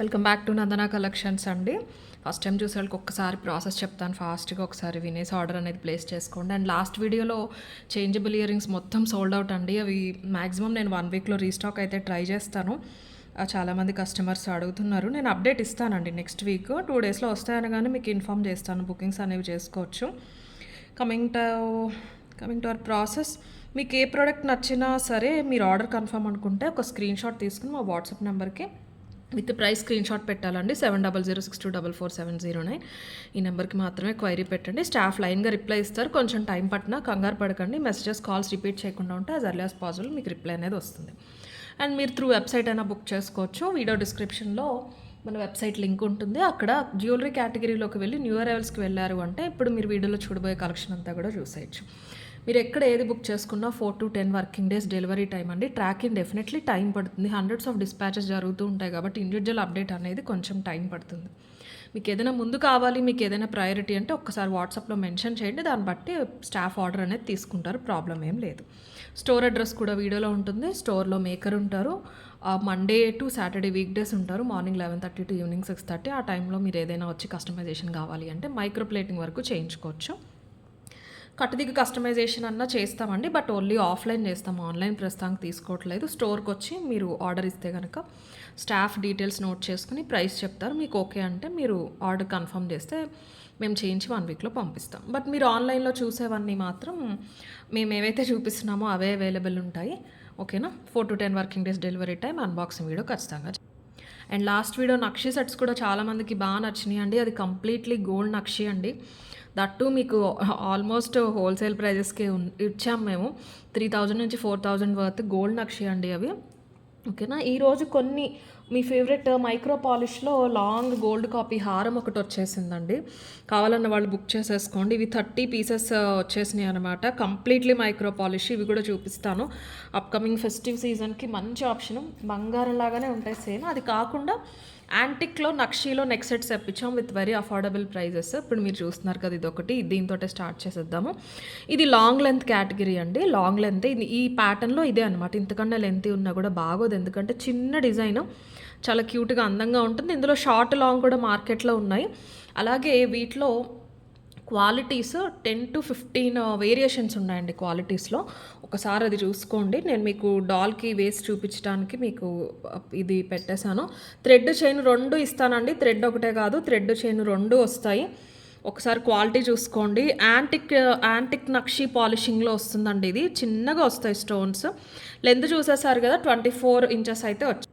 Welcome back to Nandana collections అండి. First time చూసే వాళ్ళకి ఒక్కసారి ప్రాసెస్ చెప్తాను, ఫాస్ట్గా ఒకసారి వినేసి ఆర్డర్ అనేది ప్లేస్ చేసుకోండి. అండ్ లాస్ట్ వీడియోలో చేంజబుల్ ఇయర్ రింగ్స్ మొత్తం సోల్డ్ అవుట్ అండి. అవి మ్యాక్సిమం నేను 1 వీక్లో రీస్టాక్ అయితే ట్రై చేస్తాను. చాలామంది కస్టమర్స్ అడుగుతున్నారు. నేను అప్డేట్ ఇస్తానండి నెక్స్ట్ వీక్ 2 డేస్లో వస్తాయనగానే మీకు ఇన్ఫామ్ చేస్తాను. బుకింగ్స్ అనేవి చేసుకోవచ్చు. కమింగ్ టు అవర్ ప్రాసెస్, మీకు ఏ ప్రోడక్ట్ నచ్చినా సరే మీరు ఆర్డర్ కన్ఫర్మ్ అనుకుంటే ఒక స్క్రీన్ షాట్ తీసుకుని మా వాట్సాప్ నెంబర్కి విత్ ప్రైస్ స్క్రీన్ షాట్ పెట్టాలండి. 7006244709 ఈ నెంబర్కి మాత్రమే క్వైరీ పెట్టండి. స్టాఫ్ లైన్గా రిప్లై ఇస్తారు. కొంచెం టైం పట్టినా కంగారు పడకండి. మెసేజెస్ కాల్స్ రిపీట్ చేయకుండా ఉంటే యాజ్ ఎర్లీ యాజ్ పాసిబుల్ మీకు రిప్లై అనేది వస్తుంది. అండ్ మీరు త్రూ వెబ్సైట్ అయినా బుక్ చేసుకోవచ్చు. వీడియో డిస్క్రిప్షన్లో మన వెబ్సైట్ లింక్ ఉంటుంది. అక్కడ జ్యువెలరీ కేటగిరీలోకి వెళ్ళి న్యూ అరైవల్స్కి వెళ్ళారు అంటే ఇప్పుడు మీరు వీడియోలో చూడబోయే కలెక్షన్ అంతా కూడా చూసేయచ్చు. మీరు ఎక్కడ ఏది బుక్ చేసుకున్నా 4 to 10 working days delivery time అండి. ట్రాకింగ్ డెఫినెట్లీ టైం పడుతుంది. హండ్రెడ్స్ ఆఫ్ డిస్పాచెస్ జరుగుతూ ఉంటాయి కాబట్టి ఇండివిజువల్ అప్డేట్ అనేది కొంచెం టైం పడుతుంది. మీకు ఏదైనా ముందు కావాలి, మీకు ఏదైనా ప్రయారిటీ అంటే ఒక్కసారి వాట్సాప్లో మెన్షన్ చేయండి. దాన్ని బట్టి స్టాఫ్ ఆర్డర్ అనేది తీసుకుంటారు. ప్రాబ్లం ఏం లేదు. స్టోర్ అడ్రస్ కూడా వీడియోలో ఉంటుంది. స్టోర్లో మేకర్ ఉంటారు. Monday to Saturday week days ఉంటారు. Morning 11:30 to evening 6:30. ఆ టైంలో మీరు ఏదైనా వచ్చి కస్టమైజేషన్ కావాలి అంటే మైక్రో ప్లేటింగ్ వరకు చేయించుకోవచ్చు. కట్టుదిగ్గు కస్టమైజేషన్ అన్నా చేస్తామండి, బట్ ఓన్లీ ఆఫ్లైన్ చేస్తాము. ఆన్లైన్ ప్రస్తుతానికి తీసుకోవట్లేదు. స్టోర్కి వచ్చి మీరు ఆర్డర్ ఇస్తే కనుక స్టాఫ్ డీటెయిల్స్ నోట్ చేసుకుని ప్రైస్ చెప్తారు. మీకు ఓకే అంటే మీరు ఆర్డర్ కన్ఫర్మ్ చేస్తే మేము చేయించి 1 వీక్లో పంపిస్తాం. బట్ మీరు ఆన్లైన్లో చూసేవన్నీ మాత్రం మేము ఏవైతే చూపిస్తున్నామో అవే అవైలబుల్ ఉంటాయి. ఓకేనా? 4 to 10 working days delivery time. Unboxing video ఖచ్చితంగా. And last video nakshi sets కూడా చాలామందికి బాగా నచ్చినాయి అండి. అది కంప్లీట్లీ గోల్డ్ నక్షి అండి. దట్టు మీకు ఆల్మోస్ట్ హోల్సేల్ ప్రైజెస్కి ఇచ్చాము మేము. 3000 నుంచి 4000 వర్త్ గోల్డ్ నక్షి అండి అవి. ఓకేనా? ఈరోజు కొన్ని మీ ఫేవరెట్ మైక్రో పాలిష్లో లాంగ్ గోల్డ్ కాపీ హారం ఒకటి వచ్చేసిందండి. కావాలన్న వాళ్ళు బుక్ చేసేసుకోండి. ఇవి 30 పీసెస్ వచ్చేసినాయి అనమాట. Completely micro polish. ఇవి కూడా చూపిస్తాను. అప్కమింగ్ ఫెస్టివ్ సీజన్కి మంచి ఆప్షను. బంగారం లాగానే ఉంటాయి సేమ్. అది కాకుండా యాంటిక్లో నక్షీలో నెక్ సెట్స్ తెప్పించాం విత్ వెరీ అఫోర్డబుల్ ప్రైజెస్. ఇప్పుడు మీరు చూస్తున్నారు కదా, ఇది ఒకటి. దీంతో స్టార్ట్ చేసేద్దాము. ఇది లాంగ్ లెంత్ కేటగిరీ అండి. లాంగ్ లెంత్ ఈ ప్యాటర్న్లో ఇదే అనమాట. ఇంతకన్నా లెంత్ ఉన్నా కూడా బాగోదు, ఎందుకంటే చిన్న డిజైన్ చాలా క్యూట్గా అందంగా ఉంటుంది. ఇందులో షార్ట్ లాంగ్ కూడా మార్కెట్లో ఉన్నాయి. అలాగే వీటిలో క్వాలిటీస్ 10 to 15 వేరియేషన్స్ ఉన్నాయండి క్వాలిటీస్లో. ఒకసారి అది చూసుకోండి. నేను మీకు డాల్కి వేసి చూపించడానికి మీకు ఇది పెట్టేశాను. థ్రెడ్ చైన్ 2 ఇస్తానండి. థ్రెడ్ ఒకటే కాదు, థ్రెడ్ చైన్ 2 వస్తాయి. ఒకసారి క్వాలిటీ చూసుకోండి. యాంటిక్ నక్షి పాలిషింగ్లో వస్తుందండి. ఇది చిన్నగా వస్తాయి స్టోన్స్. లెంత్ చూసేసారు కదా, 24 inches అయితే వచ్చాయి.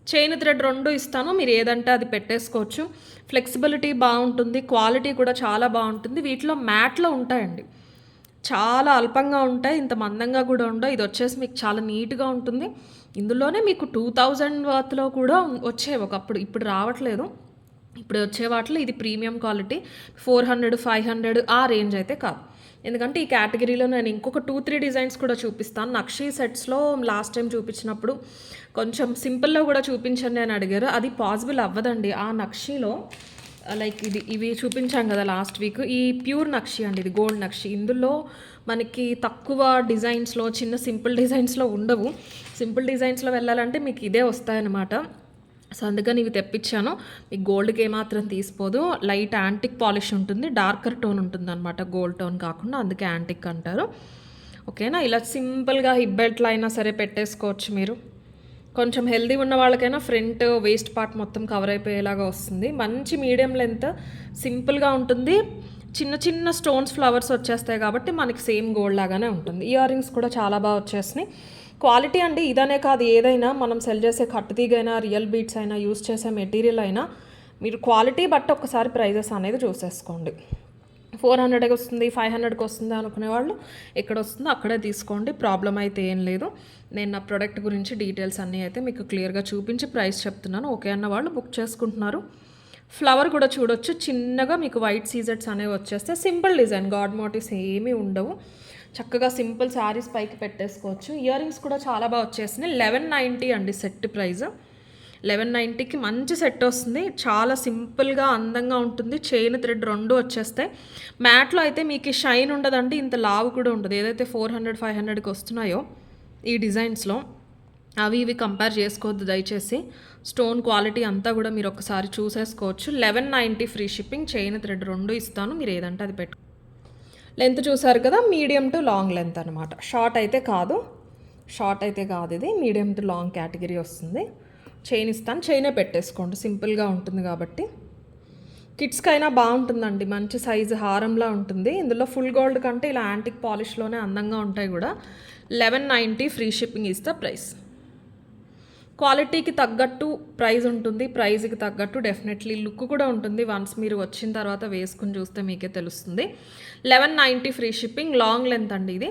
చైన్ థ్రెడ్ 2 ఇస్తాను. మీరు ఏదంటే అది పెట్టేసుకోవచ్చు. ఫ్లెక్సిబిలిటీ బాగుంటుంది. క్వాలిటీ కూడా చాలా బాగుంటుంది. వీటిలో మ్యాట్లో ఉంటాయండి. చాలా అల్పంగా ఉంటాయి, ఇంత మందంగా కూడా ఉండవు. ఇది వచ్చేసి మీకు చాలా నీట్గా ఉంటుంది. ఇందులోనే మీకు 2000 వర్త్లో కూడా వచ్చేవి ఒకప్పుడు, ఇప్పుడు రావట్లేదు. ఇప్పుడు వచ్చే వాటిలో ఇది ప్రీమియం క్వాలిటీ. 400, 500 ఆ రేంజ్ అయితే కాదు. ఎందుకంటే ఈ కేటగిరీలో నేను ఇంకొక 2-3 డిజైన్స్ కూడా చూపిస్తాను. నక్షీ సెట్స్లో లాస్ట్ టైం చూపించినప్పుడు కొంచెం సింపుల్లో కూడా చూపించండి అని అడిగారు. అది పాసిబుల్ అవ్వదండి. ఆ నక్షీలో లైక్ ఇవి చూపించాం కదా లాస్ట్ వీక్, ఈ ప్యూర్ నక్షి అండి, ఇది గోల్డ్ నక్షి. ఇందులో మనకి తక్కువ డిజైన్స్లో, చిన్న సింపుల్ డిజైన్స్లో ఉండవు. సింపుల్ డిజైన్స్లో వెళ్ళాలంటే మీకు ఇదే వస్తాయన్నమాట. సో అందుకని ఇవి తెప్పించాను. మీకు గోల్డ్కి ఏమాత్రం తీసిపోదు. లైట్ యాంటిక్ పాలిష్ ఉంటుంది, డార్కర్ టోన్ ఉంటుంది అనమాట, గోల్డ్ టోన్ కాకుండా. అందుకే యాంటిక్ అంటారు. ఓకేనా? ఇలా సింపుల్గా హిప్ బెల్ట్లో అయినా సరే పెట్టేసుకోవచ్చు మీరు. కొంచెం హెల్దీ ఉన్న వాళ్ళకైనా ఫ్రంట్ వేస్ట్ పార్ట్ మొత్తం కవర్ అయిపోయేలాగా వస్తుంది. మంచి మీడియం లెంత్, సింపుల్గా ఉంటుంది. చిన్న చిన్న స్టోన్స్, ఫ్లవర్స్ వచ్చేస్తాయి కాబట్టి మనకి సేమ్ గోల్డ్ లాగానే ఉంటుంది. ఇయర్ రింగ్స్ కూడా చాలా బాగా వచ్చేసినాయి. క్వాలిటీ అండి ఇదనే కాదు, ఏదైనా మనం సెల్ చేసే కట్టుతీగైనా, రియల్ బీట్స్ అయినా, యూస్ చేసే మెటీరియల్ అయినా మీరు క్వాలిటీ బట్టి ఒకసారి ప్రైజెస్ అనేది చూసేసుకోండి. 400కి వస్తుంది, 500కి వస్తుంది అనుకునే వాళ్ళు ఎక్కడ వస్తుందో అక్కడే తీసుకోండి. ప్రాబ్లం అయితే ఏం లేదు. నేను నా ప్రోడక్ట్ గురించి డీటెయిల్స్ అన్నీ అయితే మీకు క్లియర్గా చూపించి ప్రైస్ చెప్తున్నాను. ఓకే అన్న వాళ్ళు బుక్ చేసుకుంటున్నారు. ఫ్లవర్ కూడా చూడొచ్చు. చిన్నగా మీకు వైట్ సీజెట్స్ అనేవి వచ్చేస్తే సింపుల్ డిజైన్, గాడ్ మోటివ్స్ ఏమీ ఉండవు. చక్కగా సింపుల్ శారీస్ పైకి పెట్టేసుకోవచ్చు. ఇయర్ రింగ్స్ కూడా చాలా బాగా వచ్చేసినాయి. 1190 అండి సెట్ ప్రైస్. 1190కి మంచి సెట్ వస్తుంది. చాలా సింపుల్గా అందంగా ఉంటుంది. చైన్ థ్రెడ్ 2 వచ్చేస్తాయి. మ్యాట్లో అయితే మీకు షైన్ ఉండదండి, ఇంత లావు కూడా ఉండదు. ఏదైతే 400, 500కి వస్తున్నాయో ఈ డిజైన్స్లో అవి ఇవి కంపేర్ చేసుకోవద్దు దయచేసి. స్టోన్ క్వాలిటీ అంతా కూడా మీరు ఒకసారి చూసేసుకోవచ్చు. 1190 ఫ్రీ షిప్పింగ్, చైన్ థ్రెడ్ 2 ఇస్తాను, మీరు ఏదంటే అది పెట్టు. లెంత్ చూసారు కదా, మీడియం టు లాంగ్ లెంత్ అనమాట. షార్ట్ అయితే కాదు ఇది మీడియం టు లాంగ్ కేటగిరీ వస్తుంది. చైన్ ఇస్తాను, చైనే పెట్టేసుకోండి, సింపుల్గా ఉంటుంది కాబట్టి. కిడ్స్కి అయినా బాగుంటుందండి, మంచి సైజు హారంలా ఉంటుంది. ఇందులో ఫుల్ గోల్డ్ కంటే ఇలా యాంటిక్ పాలిష్లోనే అందంగా ఉంటాయి కూడా. 1190 free shipping is the price. క్వాలిటీకి తగ్గట్టు ప్రైస్ ఉంటుంది, ప్రైస్కి తగ్గట్టు డెఫినెట్లీ లుక్ కూడా ఉంటుంది. వన్స్ మీరు వచ్చిన తర్వాత వేసుకుని చూస్తే మీకే తెలుస్తుంది. 1190 ఫ్రీ షిప్పింగ్, లాంగ్ లెంత్ అండి ఇది.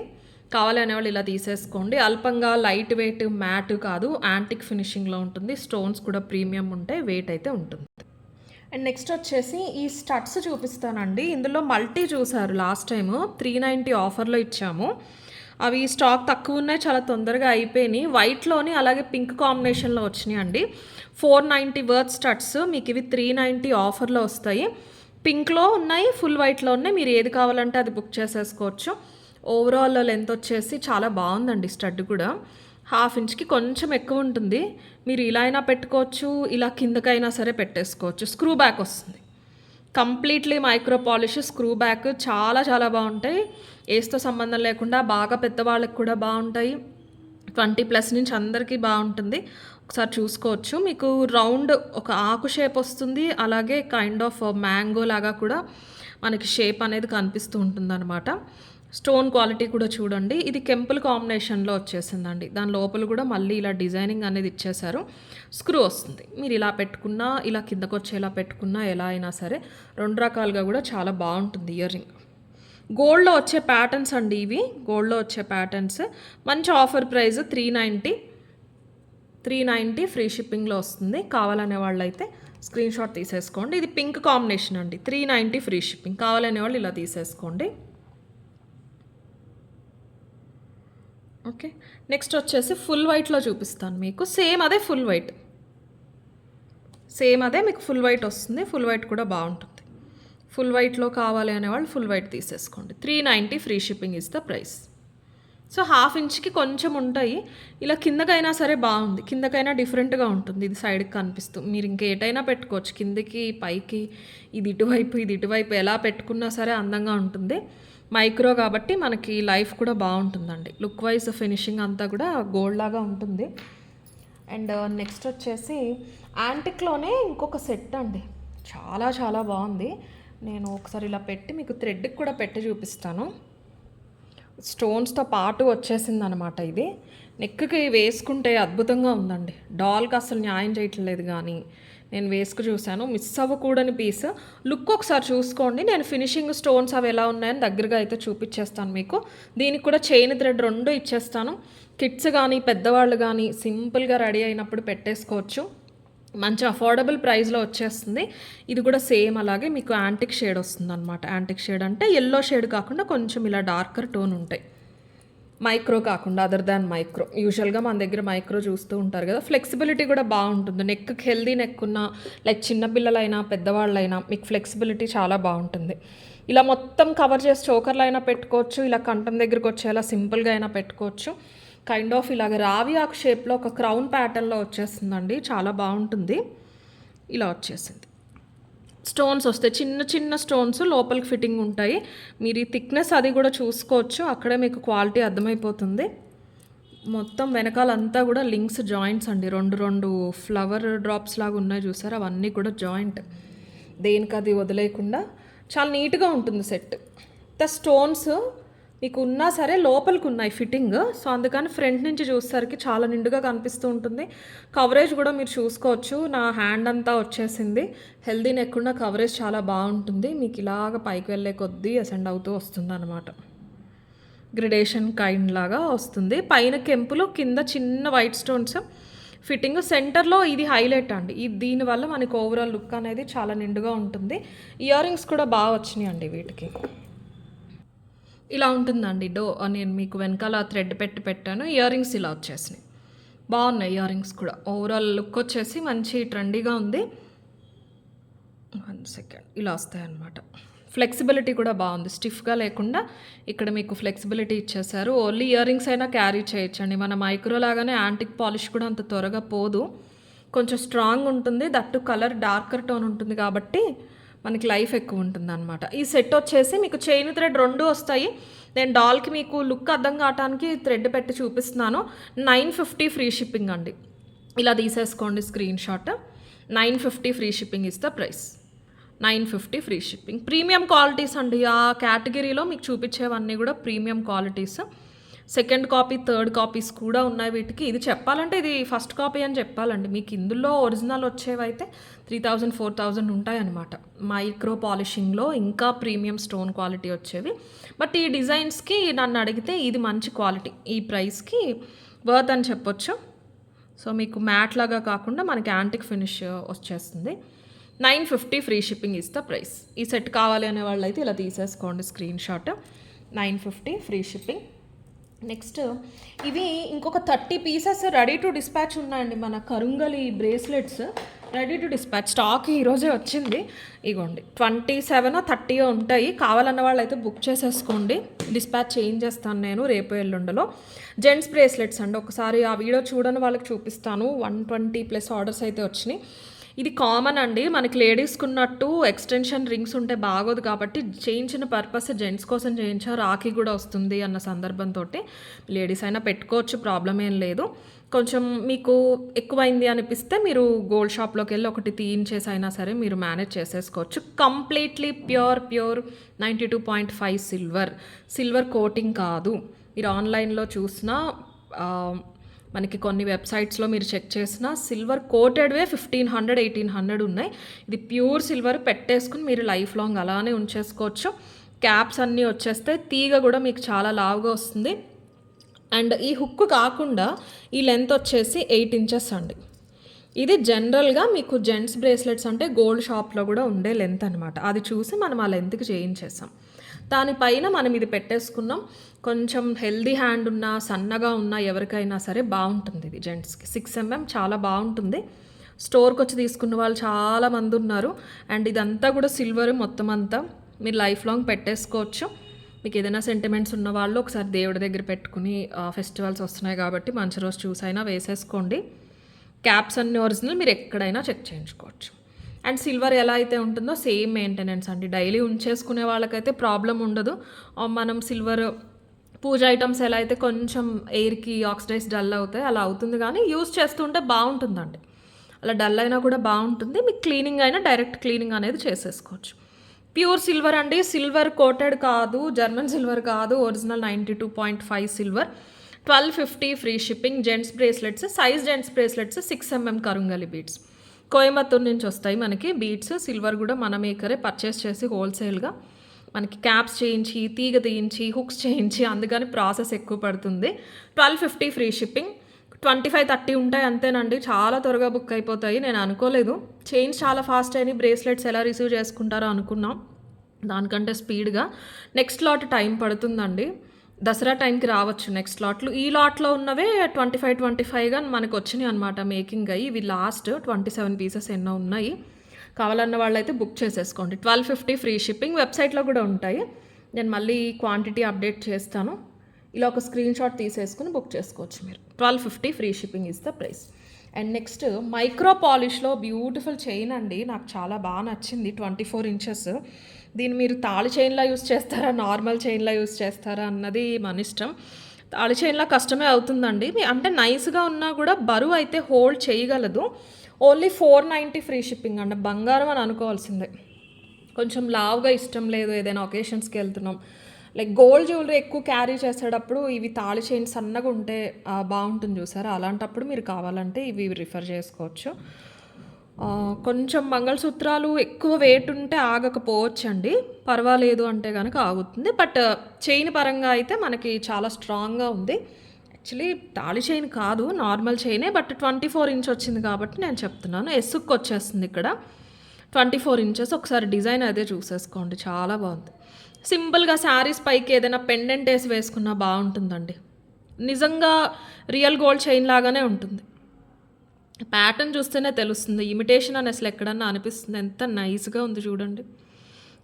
కావాలి అనేవాళ్ళు ఇలా తీసేసుకోండి. అల్పంగా లైట్ వెయిట్ మ్యాట్ కాదు, యాంటిక్ ఫినిషింగ్లో ఉంటుంది. స్టోన్స్ కూడా ప్రీమియం ఉంటాయి, వెయిట్ అయితే ఉంటుంది. అండ్ నెక్స్ట్ వచ్చేసి ఈ స్టడ్స్ చూపిస్తానండి. ఇందులో మల్టీ చూసారు లాస్ట్ టైము 390 ఆఫర్లో ఇచ్చాము. అవి స్టాక్ తక్కువ ఉన్నాయి, చాలా తొందరగా అయిపోయినాయి. వైట్లోని అలాగే పింక్ కాంబినేషన్లో వచ్చినాయి అండి. 490 వర్త్ స్టడ్స్, మీకు ఇవి 390 ఆఫర్లో వస్తాయి. పింక్లో ఉన్నాయి, ఫుల్ వైట్లో ఉన్నాయి, మీరు ఏది కావాలంటే అది బుక్ చేసేసుకోవచ్చు. ఓవరాల్ లెంత్ వచ్చేసి చాలా బాగుందండి. స్టడ్ కూడా 1/2 ఇంచ్కి కొంచెం ఎక్కువ ఉంటుంది. మీరు ఇలా అయినా పెట్టుకోవచ్చు, ఇలా కిందకైనా సరే పెట్టేసుకోవచ్చు. స్క్రూ బ్యాక్ వస్తుంది, completely micro polish screw back, చాలా చాలా బాగుంటాయి. ఏస్తో సంబంధం లేకుండా బాగా పెద్దవాళ్ళకి కూడా బాగుంటాయి. 20+ నుంచి అందరికీ బాగుంటుంది. ఒకసారి చూసుకోవచ్చు. మీకు రౌండ్ ఒక ఆకు షేప్ వస్తుంది, అలాగే కైండ్ ఆఫ్ మ్యాంగో లాగా కూడా మనకి షేప్ అనేది కనిపిస్తూ ఉంటుంది అనమాట. స్టోన్ క్వాలిటీ కూడా చూడండి, ఇది కెంపుల్ కాంబినేషన్లో వచ్చేసిందండి. దాని లోపల కూడా మళ్ళీ ఇలా డిజైనింగ్ అనేది ఇచ్చేసారు. స్క్రూ వస్తుంది, మీరు ఇలా పెట్టుకున్నా, ఇలా కిందకు వచ్చేలా పెట్టుకున్నా, ఎలా అయినా సరే 2 రకాలుగా కూడా చాలా బాగుంటుంది ఇయర్ రింగ్. గోల్డ్లో వచ్చే ప్యాటర్న్స్ అండి ఇవి, గోల్డ్లో వచ్చే ప్యాటర్న్స్. మంచి ఆఫర్ ప్రైస్ 390 ఫ్రీ షిప్పింగ్లో వస్తుంది. కావాలనే వాళ్ళు అయితే స్క్రీన్ షాట్ తీసేసుకోండి. ఇది పింక్ కాంబినేషన్ అండి, 390 ఫ్రీ షిప్పింగ్. కావాలనే వాళ్ళు ఇలా తీసేసుకోండి. ఓకే, నెక్స్ట్ వచ్చేసి ఫుల్ వైట్లో చూపిస్తాను మీకు. సేమ్ అదే ఫుల్ వైట్, మీకు ఫుల్ వైట్ వస్తుంది. ఫుల్ వైట్ కూడా బాగుంటుంది. ఫుల్ వైట్లో కావాలి అనేవాళ్ళు ఫుల్ వైట్ తీసేసుకోండి. 390 free shipping is the price. So 1/2 ఇంచ్కి కొంచెం ఉంటాయి. ఇలా కిందకైనా సరే బాగుంది, కిందకైనా డిఫరెంట్గా ఉంటుంది. ఇది సైడ్కి కనిపిస్తూ మీరు ఇంకేటైనా పెట్టుకోవచ్చు, కిందకి పైకి, ఇది ఇటువైపు ఎలా పెట్టుకున్నా సరే అందంగా ఉంటుంది. మైక్రో కాబట్టి మనకి లైఫ్ కూడా బాగుంటుందండి. లుక్ వైజ్ ఫినిషింగ్ అంతా కూడా గోల్డ్ లాగా ఉంటుంది. అండ్ నెక్స్ట్ వచ్చేసి యాంటిక్లోనే ఇంకొక సెట్ అండి, చాలా చాలా బాగుంది. నేను ఒకసారి ఇలా పెట్టి మీకు థ్రెడ్కి కూడా పెట్టి చూపిస్తాను. స్టోన్స్తో పాటు వచ్చేసింది అనమాట. ఇది నెక్కి వేసుకుంటే అద్భుతంగా ఉందండి. డాల్కి అసలు న్యాయం చేయట్లేదు, కానీ నేను వేసుకు చూశాను, మిస్ అవ్వకూడని పీస్. లుక్ ఒకసారి చూసుకోండి. నేను ఫినిషింగ్ స్టోన్స్ అవి ఎలా ఉన్నాయని దగ్గరగా అయితే చూపించేస్తాను మీకు. దీనికి కూడా చైన్ థ్రెడ్ 2 ఇచ్చేస్తాను. కిడ్స్ కానీ పెద్దవాళ్ళు కానీ సింపుల్గా రెడీ అయినప్పుడు పెట్టేసుకోవచ్చు. మంచి అఫోర్డబుల్ ప్రైస్లో వచ్చేస్తుంది. ఇది కూడా సేమ్ అలాగే మీకు యాంటిక్ షేడ్ వస్తుంది అనమాట. యాంటిక్ షేడ్ అంటే ఎల్లో షేడ్ కాకుండా కొంచెం ఇలా డార్కర్ టోన్ ఉంటాయి. మైక్రో కాకుండా, అదర్ దాన్ మైక్రో. యూజువల్గా మన దగ్గర మైక్రో చూస్తూ ఉంటారు కదా. ఫ్లెక్సిబిలిటీ కూడా బాగుంటుంది. నెక్కి హెల్దీ నెక్ ఉన్న, లైక్ చిన్నపిల్లలైనా పెద్దవాళ్ళైనా మీకు ఫ్లెక్సిబిలిటీ చాలా బాగుంటుంది. ఇలా మొత్తం కవర్ చేసి చోకర్లు అయినా పెట్టుకోవచ్చు, ఇలా కంఠం దగ్గరికి వచ్చేలా సింపుల్గా అయినా పెట్టుకోవచ్చు. కైండ్ ఆఫ్ ఇలాగ రావి ఆకు షేప్లో ఒక క్రౌన్ ప్యాటర్న్లో వచ్చేస్తుందండి, చాలా బాగుంటుంది. ఇలా వచ్చేసింది. స్టోన్స్ వస్తాయి, చిన్న చిన్న స్టోన్స్ లోపలికి ఫిట్టింగ్ ఉంటాయి. మీరు ఈ థిక్నెస్ అది కూడా చూసుకోవచ్చు, అక్కడే మీకు క్వాలిటీ అర్థమైపోతుంది. మొత్తం వెనకాలంతా కూడా లింక్స్ జాయింట్స్ అండి, 2 ఫ్లవర్ డ్రాప్స్ లాగా ఉన్నాయి చూసారు, అవన్నీ కూడా జాయింట్. దేనికి అది వదిలేయకుండా చాలా నీట్గా ఉంటుంది సెట్. స్టోన్స్ మీకు ఉన్నా సరే లోపలికి ఉన్నాయి ఫిట్టింగ్, సో అందుకని ఫ్రంట్ నుంచి చూసేసరికి చాలా నిండుగా కనిపిస్తూ ఉంటుంది. కవరేజ్ కూడా మీరు చూసుకోవచ్చు, నా హ్యాండ్ అంతా వచ్చేసింది. హెల్దీ నెక్ ఉన్న కవరేజ్ చాలా బాగుంటుంది. మీకు ఇలాగ పైకి వెళ్ళే కొద్దీ అసెండ్ అవుతూ వస్తుంది అనమాట. గ్రెడేషన్ కైండ్ లాగా వస్తుంది. పైన కెంపులు, కింద చిన్న వైట్ స్టోన్స్ ఫిట్టింగ్. సెంటర్లో ఇది హైలైట్ అండి. దీనివల్ల మనకు ఓవరాల్ లుక్ అనేది చాలా నిండుగా ఉంటుంది. ఇయర్ రింగ్స్ కూడా బాగా వచ్చినాయి అండి వీటికి. ఇలా ఉంటుందండి నేను మీకు వెనకాల థ్రెడ్ పెట్టాను. ఇయర్ రింగ్స్ ఇలా వచ్చేసినాయి, బాగున్నాయి ఇయర్ రింగ్స్ కూడా. ఓవరాల్ లుక్ వచ్చేసి మంచి ట్రెండీగా ఉంది. 1 సెకండ్, ఇలా వస్తాయి అన్నమాట. ఫ్లెక్సిబిలిటీ కూడా బాగుంది, స్టిఫ్గా లేకుండా ఇక్కడ మీకు ఫ్లెక్సిబిలిటీ ఇచ్చేసారు. ఓన్లీ ఇయర్ రింగ్స్ అయినా క్యారీ చేయొచ్చండి. మన మైక్రో లాగానే యాంటిక్ పాలిష్ కూడా అంత త్వరగా పోదు, కొంచెం స్ట్రాంగ్ ఉంటుంది. దట్టు కలర్ డార్కర్ టోన్ ఉంటుంది కాబట్టి మనకి లైఫ్ ఎక్కువ ఉంటుంది అనమాట. ఈ సెట్ వచ్చేసి మీకు చైన్ థ్రెడ్ 2 వస్తాయి. నేను డాల్కి మీకు లుక్ అర్థం కావడానికి థ్రెడ్ పెట్టి చూపిస్తున్నాను. 950 ఫ్రీ షిప్పింగ్ అండి. ఇలా తీసేసుకోండి screen shot. 950 free shipping is the price. 950 free shipping. Premium qualities అండి. ఆ కేటగిరీలో మీకు చూపించేవన్నీ కూడా premium qualities. Second copy, third copies కూడా ఉన్నాయి వీటికి. ఇది చెప్పాలంటే ఇది ఫస్ట్ కాపీ అని చెప్పాలండి. మీకు ఇందులో ఒరిజినల్ వచ్చేవైతే 3000, 4000 ఉంటాయన్నమాట. మైక్రో పాలిషింగ్లో ఇంకా ప్రీమియం స్టోన్ క్వాలిటీ వచ్చేవి. బట్ ఈ డిజైన్స్కి నన్ను అడిగితే ఇది మంచి క్వాలిటీ, ఈ ప్రైస్కి వర్త్ అని చెప్పొచ్చు. సో మీకు మ్యాట్ లాగా కాకుండా మనకి యాంటిక్ ఫినిష్ వచ్చేస్తుంది. 950 free shipping is the price. ఈ సెట్ కావాలి అనే వాళ్ళు అయితే ఇలా తీసేసుకోండి screen shot. 950 free shipping. Next ఇవి ఇంకొక 30 పీసెస్ రెడీ టు డిస్పాచ్ ఉన్నాయండి. మన karungali bracelets ready to dispatch stock ఈరోజే వచ్చింది. ఇగోండి 27 30 ఉంటాయి. కావాలన్న వాళ్ళు అయితే బుక్ చేసేసుకోండి. డిస్పాచ్ చేంజేస్తాను నేను రేపు ఎల్లుండలో. జెంట్స్ బ్రేస్లెట్స్ అండి. ఒకసారి ఆ వీడియో చూడని వాళ్ళకి చూపిస్తాను. 120+ ఆర్డర్స్ అయితే వచ్చినాయి. ఇది కామన్ అండి, మనకి లేడీస్కి ఉన్నట్టు ఎక్స్టెన్షన్ రింగ్స్ ఉంటే బాగోదు కాబట్టి చేయించిన పర్పస్ జెంట్స్ కోసం చేయించా. రాఖీ కూడా వస్తుంది అన్న సందర్భంతో లేడీస్ అయినా పెట్టుకోవచ్చు, ప్రాబ్లం ఏం లేదు. కొంచెం మీకు ఎక్కువైంది అనిపిస్తే మీరు గోల్డ్ షాప్లోకి వెళ్ళి ఒకటి తీయించేసి అయినా సరే మీరు మేనేజ్ చేసేసుకోవచ్చు. కంప్లీట్లీ ప్యూర్ 92.5 సిల్వర్ కోటింగ్ కాదు. మీరు ఆన్లైన్లో చూసినా మనకి కొన్ని వెబ్సైట్స్లో మీరు చెక్ చేసిన సిల్వర్ కోటెడ్వే 1500, 1800 ఉన్నాయి. ఇది ప్యూర్ సిల్వర్. పెట్టేసుకుని మీరు లైఫ్ లాంగ్ అలానే ఉంచేసుకోవచ్చు. క్యాప్స్ అన్నీ వచ్చేస్తే తీగ కూడా మీకు చాలా లావుగా వస్తుంది. అండ్ ఈ హుక్ కాకుండా ఈ లెంత్ వచ్చేసి 8 ఇంచెస్ అండి. ఇది జనరల్గా మీకు జెంట్స్ బ్రేస్లెట్స్ అంటే గోల్డ్ షాప్లో కూడా ఉండే లెంత్ అనమాట. అది చూసి మనం ఆ లెంత్కి చేయించేసాం. దానిపైన మనం ఇది పెట్టేసుకున్నాం. కొంచెం హెల్దీ హ్యాండ్ ఉన్నా, సన్నగా ఉన్నా ఎవరికైనా సరే బాగుంటుంది ఇది జెంట్స్కి. 6 mm చాలా బాగుంటుంది. స్టోర్కి వచ్చి తీసుకున్న వాళ్ళు చాలామంది ఉన్నారు. అండ్ ఇదంతా కూడా సిల్వర్ మొత్తం అంతా. మీరు లైఫ్ లాంగ్ పెట్టేసుకోవచ్చు. మీకు ఏదైనా సెంటిమెంట్స్ ఉన్న వాళ్ళు ఒకసారి దేవుడి దగ్గర పెట్టుకుని, ఫెస్టివల్స్ వస్తున్నాయి కాబట్టి మంచి రోజు చూసైనా వేసేసుకోండి. క్యాప్స్ అన్ని ఒరిజినల్, మీరు ఎక్కడైనా చెక్ చేయించుకోవచ్చు. అండ్ సిల్వర్ ఎలా అయితే ఉంటుందో సేమ్ మెయింటెనెన్స్ అండి. డైలీ ఉంచేసుకునే వాళ్ళకైతే ప్రాబ్లం ఉండదు. మనం సిల్వర్ పూజ ఐటమ్స్ ఎలా అయితే కొంచెం ఎయిర్కి ఆక్సిడైజ్ డల్ అవుతాయి అలా అవుతుంది, కానీ యూస్ చేస్తుంటే బాగుంటుందండి. అలా డల్ అయినా కూడా బాగుంటుంది. మీకు క్లీనింగ్ అయినా డైరెక్ట్ క్లీనింగ్ అనేది చేసేసుకోవచ్చు. ప్యూర్ సిల్వర్ అండి. సిల్వర్ కోటెడ్ కాదు, జర్మన్ సిల్వర్ కాదు, original 92.5 silver. 1250 free shipping. Gents bracelets, size gents bracelets 6 mm karungali beads. Coimbatore నుంచి వస్తాయి మనకి బీడ్స్. సిల్వర్ కూడా మన మేకరే పర్చేస్ చేసి హోల్సేల్గా మనకి క్యాప్స్ చేయించి, తీగ తీయించి, హుక్స్ చేయించి, అందుకని ప్రాసెస్ ఎక్కువ పడుతుంది. 1250 ఫ్రీ షిప్పింగ్. 25-30 ఉంటాయి అంతేనండి. చాలా త్వరగా బుక్ అయిపోతాయి. నేను అనుకోలేదు చైన్స్ చాలా ఫాస్ట్ అయినాయి, బ్రేస్లెట్స్ ఎలా రిసీవ్ చేసుకుంటారో అనుకున్నాం. దానికంటే స్పీడ్గా నెక్స్ట్ లాట్ టైం పడుతుందండి. దసరా టైంకి రావచ్చు నెక్స్ట్ లాట్లు. ఈ లాట్లో ఉన్నవే 25-25గా మనకు వచ్చినాయి అనమాట మేకింగ్ అయ్యి. ఇవి లాస్ట్ 27 పీసెస్ ఎన్నో ఉన్నాయి. కావాలన్న వాళ్ళైతే బుక్ చేసేసుకోండి. 1250 ఫ్రీ షిప్పింగ్. వెబ్సైట్లో కూడా ఉంటాయి. నేను మళ్ళీ క్వాంటిటీ అప్డేట్ చేస్తాను. ఇలా ఒక స్క్రీన్ షాట్ తీసేసుకుని బుక్ చేసుకోవచ్చు మీరు. 1250 free shipping is the price. And next micro పాలిష్లో బ్యూటిఫుల్ చైన్ అండి. నాకు చాలా బాగా నచ్చింది. 24 ఇంచెస్. దీన్ని మీరు తాళి చైన్లా యూస్ చేస్తారా, నార్మల్ చైన్లా యూస్ చేస్తారా అన్నది మన ఇష్టం. తాళి చైన్లా కష్టమే అవుతుందండి. అంటే నైస్గా ఉన్నా కూడా బరువు అయితే హోల్డ్ చేయగలదు. ఓన్లీ 490 ఫ్రీ షిప్పింగ్ అండి. బంగారం అని అనుకోవాల్సిందే. కొంచెం లావుగా ఇష్టం లేదు, ఏదైనా ఒకేషన్స్కి వెళ్తున్నాం, లైక్ గోల్డ్ జ్యువెలరీ ఎక్కువ క్యారీ చేసేటప్పుడు ఇవి తాళి చైన్ సన్నగా ఉంటే బాగుంటుంది చూసారా, అలాంటప్పుడు మీరు కావాలంటే ఇవి రిఫర్ చేసుకోవచ్చు. కొంచెం మంగళసూత్రాలు ఎక్కువ వెయిట్ ఉంటే ఆగకపోవచ్చండి, పర్వాలేదు అంటే కనుక ఆగుతుంది. బట్ చైన్ పరంగా అయితే మనకి చాలా స్ట్రాంగ్గా ఉంది. యాక్చువల్లీ తాళి చైన్ కాదు, నార్మల్ చైనే. బట్ 24 ఇంచ్ వచ్చింది కాబట్టి నేను చెప్తున్నాను. ఎస్సుకు వచ్చేస్తుంది ఇక్కడ 24 ఇంచెస్. ఒకసారి డిజైన్ అదే చూసేసుకోండి, చాలా బాగుంది. సింపుల్గా శారీస్ పైకి ఏదైనా పెండెంట్ వేసి వేసుకున్నా బాగుంటుందండి. నిజంగా రియల్ గోల్డ్ చైన్ లాగానే ఉంటుంది. ప్యాటర్న్ చూస్తేనే తెలుస్తుంది. ఇమిటేషన్ అని అసలు ఎక్కడన్నా అనిపిస్తుంది. ఎంత నైస్గా ఉంది చూడండి.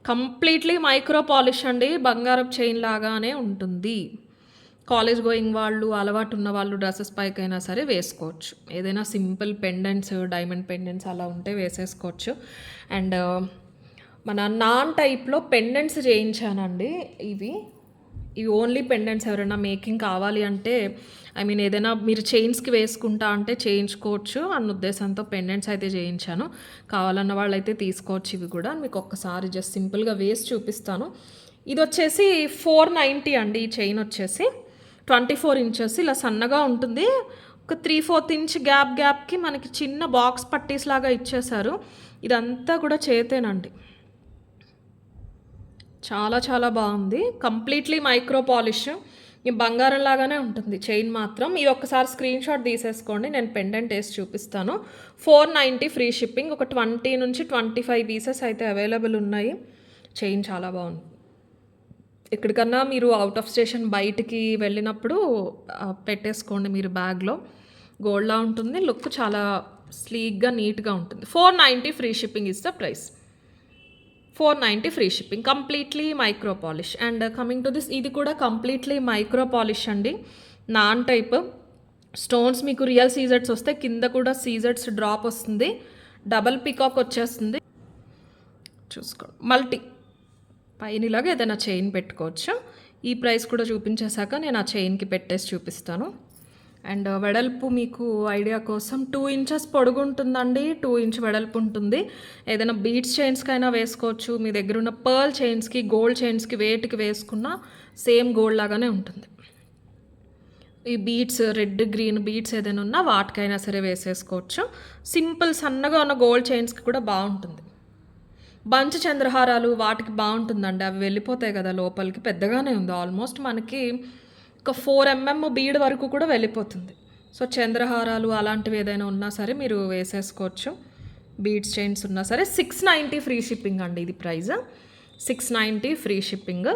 కంప్లీట్లీ మైక్రో పాలిష్ అండి, బంగారపు చైన్ లాగానే ఉంటుంది. కాలేజ్ గోయింగ్ వాళ్ళు, అలవాటు ఉన్న వాళ్ళు డ్రెస్సెస్ పైకైనా సరే వేసుకోవచ్చు. ఏదైనా సింపుల్ పెండెంట్స్, డైమండ్ పెండెంట్స్ అలా ఉంటే వేసేసుకోవచ్చు. అండ్ మన నాన్ టైప్లో పెండెంట్స్ చేయించానండి. ఇవి ఓన్లీ పెండెంట్స్. ఎవరైనా మేకింగ్ కావాలి అంటే, ఐ మీన్ ఏదైనా మీరు చైన్స్కి వేసుకుంటా అంటే చేయించుకోవచ్చు అన్న ఉద్దేశంతో పెండెంట్స్ అయితే చేయించాను. కావాలన్న వాళ్ళైతే తీసుకోవచ్చు. ఇవి కూడా మీకు ఒక్కసారి జస్ట్ సింపుల్గా వేసి చూపిస్తాను. ఇది వచ్చేసి 490 అండి. ఈ చైన్ వచ్చేసి 24 ఇంచెస్ ఇలా సన్నగా ఉంటుంది. ఒక 3/4 ఇంచ్ గ్యాప్కి మనకి చిన్న బాక్స్ పట్టీస్ లాగా ఇచ్చేశారు. ఇదంతా కూడా చేతేనండి. చాలా చాలా బాగుంది. Completely micro polish. ఈ బంగారం లాగానే ఉంటుంది చైన్ మాత్రం. ఇది ఒక్కసారి స్క్రీన్ షాట్ తీసేసుకోండి, నేను పెండెంట్ వేసి చూపిస్తాను. 490 ఫ్రీ షిప్పింగ్. ఒక 20 నుంచి 25 పీసెస్ అయితే అవైలబుల్ ఉన్నాయి. చైన్ చాలా బాగుంది. ఎక్కడికన్నా మీరు అవుట్ ఆఫ్ స్టేషన్ బయటికి వెళ్ళినప్పుడు పెట్టేసుకోండి మీరు బ్యాగ్లో. గోల్డ్లా ఉంటుంది, లుక్ చాలా స్లీక్గా నీట్గా ఉంటుంది. 490 free shipping is the price. 490 free shipping, completely micro polish. And coming to this, ఇది కూడా కంప్లీట్లీ మైక్రో పాలిష్ అండి, నాన్ టైప్. స్టోన్స్ మీకు రియల్ సీజర్స్ వస్తే కింద కూడా సీజర్స్ డ్రాప్ వస్తుంది. డబల్ పికాక్ వచ్చేస్తుంది. చూసుకోండి, మల్టీ పైన ఇలాగా ఏదైనా చైన్ పెట్టుకోవచ్చు. ఈ ప్రైస్ కూడా చూపించేశాక నేను ఆ చైన్కి పెట్టేసి చూపిస్తాను. అండ్ వెడల్పు మీకు ఐడియా కోసం 2 ఇంచెస్ పొడుగు ఉంటుందండి, 2 ఇంచ్ వెడల్పు ఉంటుంది. ఏదైనా బీడ్స్ చైన్స్కైనా వేసుకోవచ్చు. మీ దగ్గర ఉన్న పర్ల్ చైన్స్కి, గోల్డ్ చైన్స్కి వేటికి వేసుకున్న సేమ్ గోల్డ్ లాగానే ఉంటుంది. ఈ బీడ్స్, రెడ్ గ్రీన్ బీడ్స్ ఏదైనా ఉన్నా వాటికైనా సరే వేసేసుకోవచ్చు. సింపుల్ సన్నగా ఉన్న గోల్డ్ చైన్స్కి కూడా బాగుంటుంది. బంచ్ చంద్రహారాలు వాటికి బాగుంటుందండి, అవి వెళ్ళిపోతాయి కదా లోపలికి. పెద్దగానే ఉంది, ఆల్మోస్ట్ మనకి ఒక 4 mm బీడ్ వరకు కూడా వెళ్ళిపోతుంది. సో చంద్రహారాలు అలాంటివి ఏదైనా ఉన్నా సరే మీరు వేసేసుకోవచ్చు. బీడ్స్ చైన్స్ ఉన్నా సరే. 690 ఫ్రీ షిప్పింగ్ అండి ఇది ప్రైస్. 690 free shipping.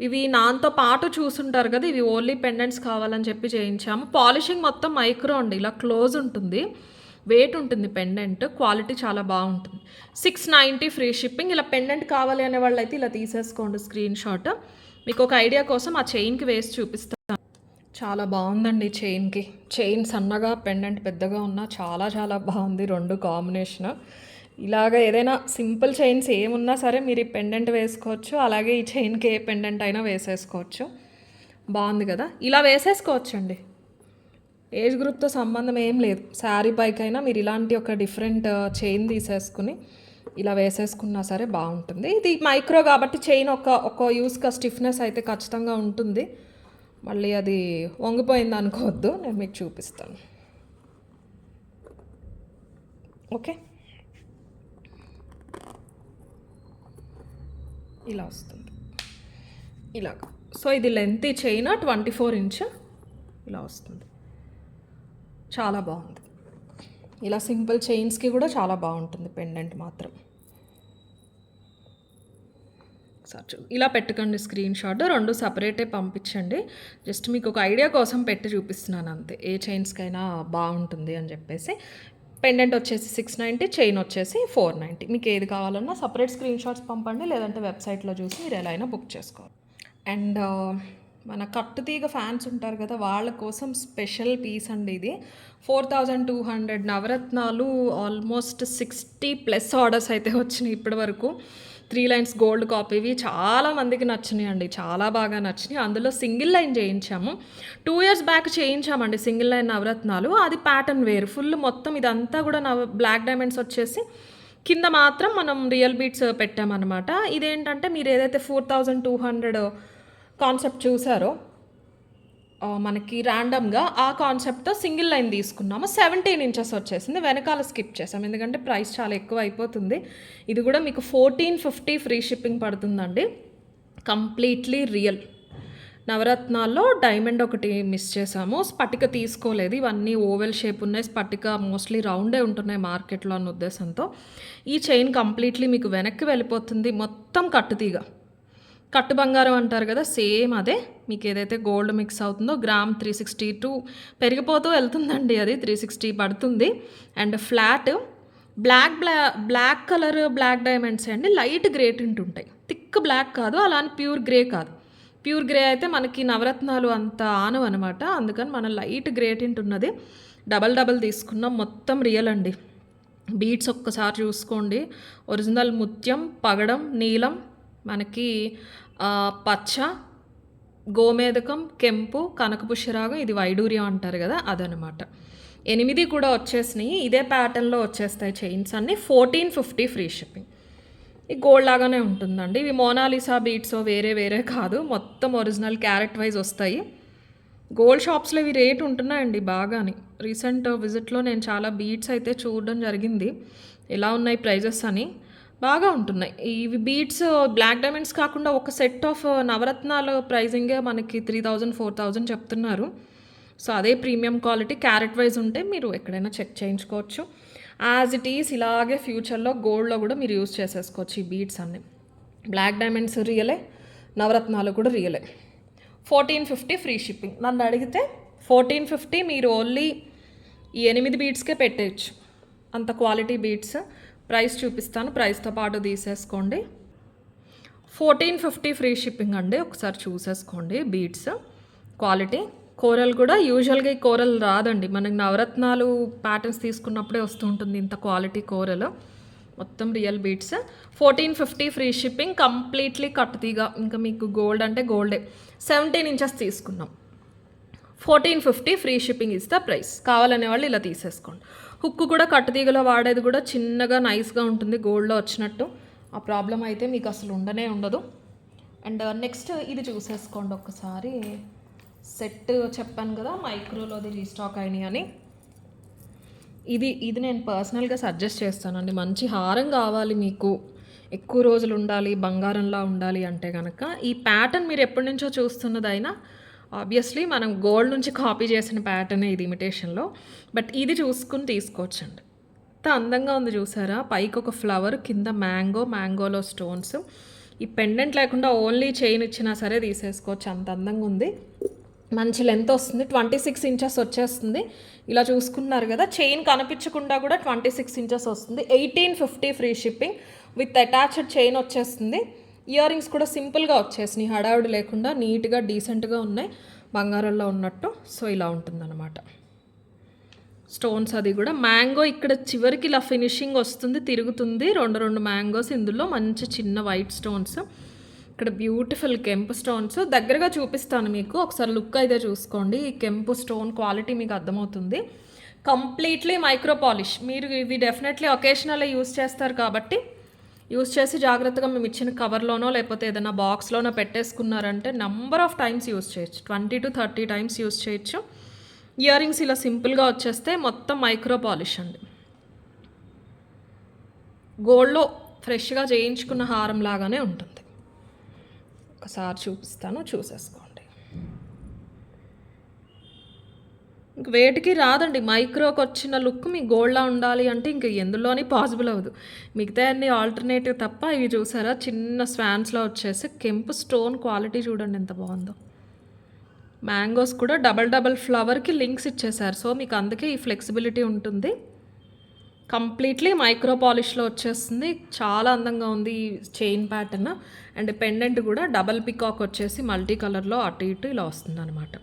ఇవి నాతో పాటు చూసుంటారు కదా, ఇవి ఓన్లీ పెండెంట్స్ కావాలని చెప్పి చేయించాము. పాలిషింగ్ మొత్తం మైక్రో అండి, ఇలా క్లోజ్ ఉంటుంది, వెయిట్ ఉంటుంది పెండెంట్, క్వాలిటీ చాలా బాగుంటుంది. 690 ఫ్రీ షిప్పింగ్. ఇలా పెండెంట్ కావాలి అనే వాళ్ళు అయితే ఇలా తీసేసుకోండి స్క్రీన్ షాట్. మీకు ఒక ఐడియా కోసం ఆ చైన్కి వేసి చూపిస్తాను. చాలా బాగుందండి చైన్కి. చైన్ సన్నగా, పెండెంట్ పెద్దగా ఉన్నా చాలా చాలా బాగుంది రెండు కాంబినేషన్. ఇలాగ ఏదైనా సింపుల్ చైన్స్ ఏమున్నా సరే మీరు ఈ పెండెంట్ వేసుకోవచ్చు. అలాగే ఈ చైన్కి ఏ పెండెంట్ అయినా వేసేసుకోవచ్చు. బాగుంది కదా, ఇలా వేసేసుకోవచ్చు అండి. ఏజ్ గ్రూప్తో సంబంధం ఏం లేదు. శారీ పైకైనా మీరు ఇలాంటి ఒక డిఫరెంట్ చైన్ తీసేసుకుని ఇలా వేసేసుకున్నా సరే బాగుంటుంది. ఇది మైక్రో కాబట్టి చైన్ ఒక యూస్గా స్టిఫ్నెస్ అయితే ఖచ్చితంగా ఉంటుంది. మళ్ళీ అది వంగిపోయింది అనుకోవద్దు, నేను మీకు చూపిస్తాను. ఓకే, ఇలా వస్తుంది ఇలాగ. సో ఇది లెంత్ చైన్ 24 ఇంచ్ ఇలా వస్తుంది. చాలా బాగుంది. ఇలా సింపుల్ చైన్స్కి కూడా చాలా బాగుంటుంది పెండెంట్ మాత్రం. ఇలా పెట్టుకోండి స్క్రీన్ షాట్. రెండు సపరేటే పంపించండి. జస్ట్ మీకు ఒక ఐడియా కోసం పెట్టి చూపిస్తున్నాను అంతే, ఏ చైన్స్కైనా బాగుంటుంది అని చెప్పేసి. పెండెంట్ వచ్చేసి 690, చైన్ వచ్చేసి 490. మీకు ఏది కావాలన్నా సపరేట్ స్క్రీన్ షాట్స్ పంపండి, లేదంటే వెబ్సైట్లో చూసి మీరు ఎలా అయినా బుక్ చేసుకోవాలి. అండ్ మన కట్టుతీగ ఫ్యాన్స్ ఉంటారు కదా, వాళ్ళ కోసం స్పెషల్ పీస్ అండి ఇది. 4200 నవరత్నాలు, ఆల్మోస్ట్ 60+ ఆర్డర్స్ అయితే వచ్చినాయి ఇప్పటి వరకు. 3 లైన్స్ గోల్డ్ కాపీవి చాలా మందికి నచ్చినాయి అండి, చాలా బాగా నచ్చినాయి. అందులో సింగిల్ లైన్ చేయించాము, 2 years బ్యాక్ చేయించామండి సింగిల్ లైన్ నవరత్నాలు. అది ప్యాటర్న్ వేరు, ఫుల్ మొత్తం ఇదంతా కూడా బ్లాక్ డైమండ్స్ వచ్చేసి కింద మాత్రం మనం రియల్ బీట్స్ పెట్టామన్నమాట. ఇదేంటంటే మీరు ఏదైతే 4200 కాన్సెప్ట్ చూసారో మనకి ర్యాండమ్గా, ఆ కాన్సెప్ట్తో సింగిల్ లైన్ తీసుకున్నాము. 17 ఇంచెస్ వచ్చేసింది. వెనకాల స్కిప్ చేసాం ఎందుకంటే ప్రైస్ చాలా ఎక్కువ అయిపోతుంది. ఇది కూడా మీకు 1450 ఫ్రీ షిప్పింగ్ పడుతుందండి. కంప్లీట్లీ రియల్ నవరత్నాల్లో డైమండ్ ఒకటి మిస్ చేసాము, స్పటిక తీసుకోలేదు. ఇవన్నీ ఓవెల్ షేప్ ఉన్నాయి, స్పటిక మోస్ట్లీ రౌండే ఉంటున్నాయి మార్కెట్లో అన్న ఉద్దేశంతో. ఈ చైన్ కంప్లీట్లీ మీకు వెనక్కి వెళ్ళిపోతుంది. మొత్తం కట్టుతీగ, కట్టు బంగారం అంటారు కదా, సేమ్ అదే. మీకు ఏదైతే గోల్డ్ మిక్స్ అవుతుందో గ్రామ్ 362 పెరిగిపోతూ వెళ్తుందండి, అది 360 పడుతుంది. And flat black colour black diamonds అండి, లైట్ గ్రేటెంట్ ఉంటాయి, థిక్ థిక్ బ్లాక్ కాదు, అలా అని ప్యూర్ గ్రే కాదు. ప్యూర్ గ్రే అయితే మనకి నవరత్నాలు అంత ఆనవు అనమాట. అందుకని మనం లైట్ గ్రే టింట్ ఉన్నది డబల్ తీసుకున్నాం. మొత్తం రియల్ అండి. బీడ్స్ ఒక్కసారి చూసుకోండి. ఒరిజినల్ ముత్యం, పగడం, నీలం, మనకి పచ్చ, గోమేదకం, కెంపు, కనకపుష్యరాగం, ఇది వైడూర్యం అంటారు కదా, అదనమాట. 8 కూడా వచ్చేసినాయి. ఇదే ప్యాటర్న్లో వచ్చేస్తాయి చైన్స్ అన్నీ. 1450 ఫ్రీ షిప్పింగ్. ఈ గోల్డ్ లాగానే ఉంటుందండి. ఇవి మోనాలిసా బీట్స్ వేరే కాదు, మొత్తం ఒరిజినల్ క్యారెట్ వైజ్ వస్తాయి. గోల్డ్ షాప్స్లో ఇవి రేట్ ఉంటున్నాయండి బాగాని. రీసెంట్ విజిట్లో నేను చాలా బీట్స్ అయితే చూడడం జరిగింది, ఎలా ఉన్నాయి ప్రైజెస్ అని. బాగా ఉంటున్నాయి ఇవి బీట్స్. బ్లాక్ డైమండ్స్ కాకుండా ఒక సెట్ ఆఫ్ నవరత్నాలు ప్రైజింగే మనకి 3000 4000 చెప్తున్నారు. సో అదే ప్రీమియం క్వాలిటీ క్యారెట్ వైజ్ ఉంటే మీరు ఎక్కడైనా చెక్ చేయించుకోవచ్చు. యాజ్ ఇట్ ఈస్ ఇలాగే ఫ్యూచర్లో గోల్డ్లో కూడా మీరు యూజ్ చేసేసుకోవచ్చు ఈ బీట్స్ అన్నీ. బ్లాక్ డైమండ్స్ రియలే, నవరత్నాలు కూడా రియలే. 1450 ఫ్రీ షిప్పింగ్. నన్ను అడిగితే 1450 మీరు ఓన్లీ ఈ 8 బీట్స్కే పెట్టేయచ్చు, అంత క్వాలిటీ బీట్స్. ప్రైస్ చూపిస్తాను, ప్రైస్తో పాటు తీసేసుకోండి. 1450 ఫ్రీ షిప్పింగ్ అండి. ఒకసారి చూసేసుకోండి బీట్స్ క్వాలిటీ. కోరల్ కూడా యూజువల్గా ఈ కోరల్ రాదండి, మనకి నవరత్నాలు ప్యాటర్న్స్ తీసుకున్నప్పుడే వస్తూ ఉంటుంది ఇంత క్వాలిటీ కోరల్. మొత్తం real beads. 1450 free shipping, completely కట్టుతీగా. ఇంకా మీకు గోల్డ్ అంటే గోల్డే. 17 ఇంచెస్ తీసుకున్నాం. 1450 free shipping is the price. కావాలనే వాళ్ళు ఇలా తీసేసుకోండి. హుక్ కూడా కట్టుతీగలో వాడేది కూడా చిన్నగా నైస్గా ఉంటుంది, గోల్డ్లో వచ్చినట్టు. ఆ ప్రాబ్లం అయితే మీకు అసలు ఉండదు. అండ్ నెక్స్ట్ ఇది చూసేసుకోండి ఒక్కసారి. సెట్ చెప్పాను కదా మైక్రోలోది రీస్టాక్ అయినాయి అని. ఇది నేను పర్సనల్గా సజెస్ట్ చేస్తానండి. మంచి హారం కావాలి మీకు, ఎక్కువ రోజులు ఉండాలి, బంగారంలా ఉండాలి అంటే కనుక ఈ ప్యాటర్న్ మీరు ఎప్పటి నుంచో చూస్తున్నదైనా ఆబ్వియస్లీ మనం గోల్డ్ నుంచి కాపీ చేసిన ప్యాటర్నే ఇది ఇమిటేషన్లో. బట్ ఇది చూసుకుని తీసుకోవచ్చండి. ఎంత అందంగా ఉంది చూసారా, పైకి ఒక ఫ్లవర్, కింద మ్యాంగోలో స్టోన్స్. ఈ పెండెంట్ లేకుండా ఓన్లీ చైన్ ఇచ్చినా సరే తీసేసుకోవచ్చు, అంత అందంగా ఉంది. మంచి లెంత్ వస్తుంది, 26 ఇంచెస్ వచ్చేస్తుంది. ఇలా చూసుకున్నారు కదా, చైన్ కనిపించకుండా కూడా 26 ఇంచెస్ వస్తుంది. 1850 free shipping with attached chain వచ్చేస్తుంది. ఇయర్ రింగ్స్ కూడా సింపుల్గా వచ్చేసినాయి, హడావుడి లేకుండా నీట్గా డీసెంట్గా ఉన్నాయి, బంగారంలో ఉన్నట్టు. సో ఇలా ఉంటుందన్నమాట. స్టోన్స్ అది కూడా మ్యాంగో ఇక్కడ చివరికి ఇలా ఫినిషింగ్ వస్తుంది, తిరుగుతుంది. రెండు మ్యాంగోస్, ఇందులో మంచి చిన్న వైట్ స్టోన్స్. ఇక్కడ బ్యూటిఫుల్ కెంపు స్టోన్స్. దగ్గరగా చూపిస్తాను మీకు, ఒకసారి లుక్ అయితే చూసుకోండి. ఈ కెంపు స్టోన్ క్వాలిటీ మీకు అర్థమవుతుంది. Completely micro polish. మీరు ఇవి డెఫినెట్లీ ఒకేషనల్ యూస్ చేస్తారు కాబట్టి యూస్ చేసి జాగ్రత్తగా మేము ఇచ్చిన కవర్లోనో లేకపోతే ఏదైనా బాక్స్లోనో పెట్టేసుకున్నారంటే నెంబర్ ఆఫ్ టైమ్స్ యూస్ చేయొచ్చు, 20 to 30 టైమ్స్ యూస్ చేయొచ్చు. ఇయర్ రింగ్స్ ఇలా సింపుల్గా వచ్చేస్తే మొత్తం మైక్రో పాలిష్ అండి. గోల్డ్లో ఫ్రెష్గా చేయించుకున్న హారం లాగానే ఉంటుంది. ఒకసారి చూపిస్తాను, చూసేసుకోండి. ఇంక వేటికి రాదండి, మైక్రోకి వచ్చిన లుక్ మీ గోల్డ్లా ఉండాలి అంటే ఇంక ఎందులోని పాసిబుల్ అవ్వదు. మిగతా అన్ని ఆల్టర్నేటివ్ తప్ప. ఇవి చూసారా చిన్న స్వాన్స్లో వచ్చేసి కెంపు స్టోన్ క్వాలిటీ చూడండి ఎంత బాగుందో. మ్యాంగోస్ కూడా డబల్ ఫ్లవర్కి లింక్స్ ఇచ్చేసారు. సో మీకు అందుకే ఈ ఫ్లెక్సిబిలిటీ ఉంటుంది. కంప్లీట్లీ మైక్రో పాలిష్లో వచ్చేస్తుంది. చాలా అందంగా ఉంది ఈ చైన్ ప్యాటర్న్. అండ్ పెండెంట్ కూడా డబల్ పికాక్ వచ్చేసి మల్టీ కలర్లో అటు ఇటు ఇలా వస్తుంది అనమాట.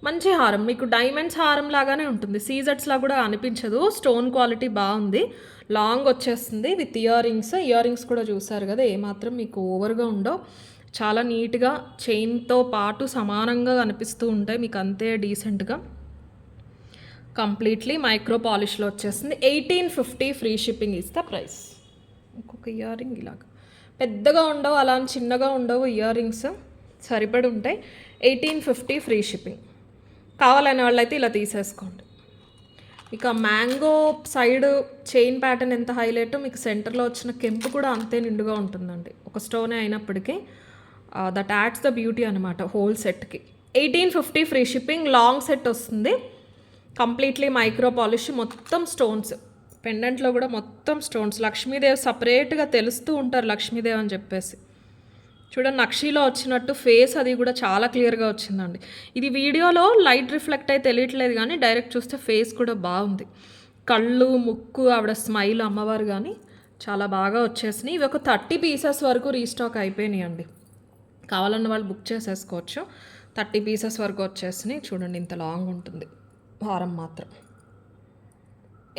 మంచి హారం, మీకు డైమండ్స్ హారం లాగానే ఉంటుంది, సీజెట్స్లా కూడా అనిపించదు. స్టోన్ క్వాలిటీ బాగుంది, లాంగ్ వచ్చేస్తుంది with ear rings. Ear rings కూడా చూసారు కదా, ఏమాత్రం మీకు ఓవర్గా ఉండవు, చాలా నీట్గా చైన్తో పాటు సమానంగా కనిపిస్తూ ఉంటాయి మీకు, అంతే డీసెంట్గా. కంప్లీట్లీ మైక్రో పాలిష్లో వచ్చేస్తుంది. 1850 free shipping is the price. ఇంకొక ఇయర్ రింగ్ ఇలాగా పెద్దగా ఉండవు, అలా చిన్నగా ఉండవు, ఇయర్ రింగ్స్ సరిపడి ఉంటాయి. 1850 ఫ్రీ షిప్పింగ్. కావాలనే వాళ్ళైతే ఇలా తీసేసుకోండి. ఇక మ్యాంగో సైడ్ చైన్ ప్యాటర్న్ ఎంత హైలైట్, మీకు సెంటర్లో వచ్చిన కెంపు కూడా అంతే నిండుగా ఉంటుందండి. ఒక స్టోనే అయినప్పటికీ దట్ యాడ్స్ ద బ్యూటీ అనమాట హోల్ సెట్కి. 1850 ఫ్రీ షిప్పింగ్. లాంగ్ సెట్ వస్తుంది, కంప్లీట్లీ మైక్రో పాలిష్, మొత్తం స్టోన్స్. పెండెంట్లో కూడా మొత్తం స్టోన్స్. లక్ష్మీదేవి సపరేట్గా తెలుస్తూ ఉంటారు లక్ష్మీదేవి అని చెప్పేసి. చూడండి నక్షీలో వచ్చినట్టు ఫేస్ అది కూడా చాలా క్లియర్గా వచ్చిందండి. ఇది వీడియోలో లైట్ రిఫ్లెక్ట్ అయితే తెలియట్లేదు కానీ డైరెక్ట్ చూస్తే ఫేస్ కూడా బాగుంది. కళ్ళు, ముక్కు, ఆవిడ స్మైల్, అమ్మవారు కానీ చాలా బాగా వచ్చేసినాయి. ఇవి ఒక 30 పీసెస్ వరకు రీస్టాక్ అయిపోయినాయండి. కావాలన్న వాళ్ళు బుక్ చేసేసుకోవచ్చు. 30 పీసెస్ వరకు వచ్చేసినాయి. చూడండి ఇంత లాంగ్ ఉంటుంది హారం మాత్రం.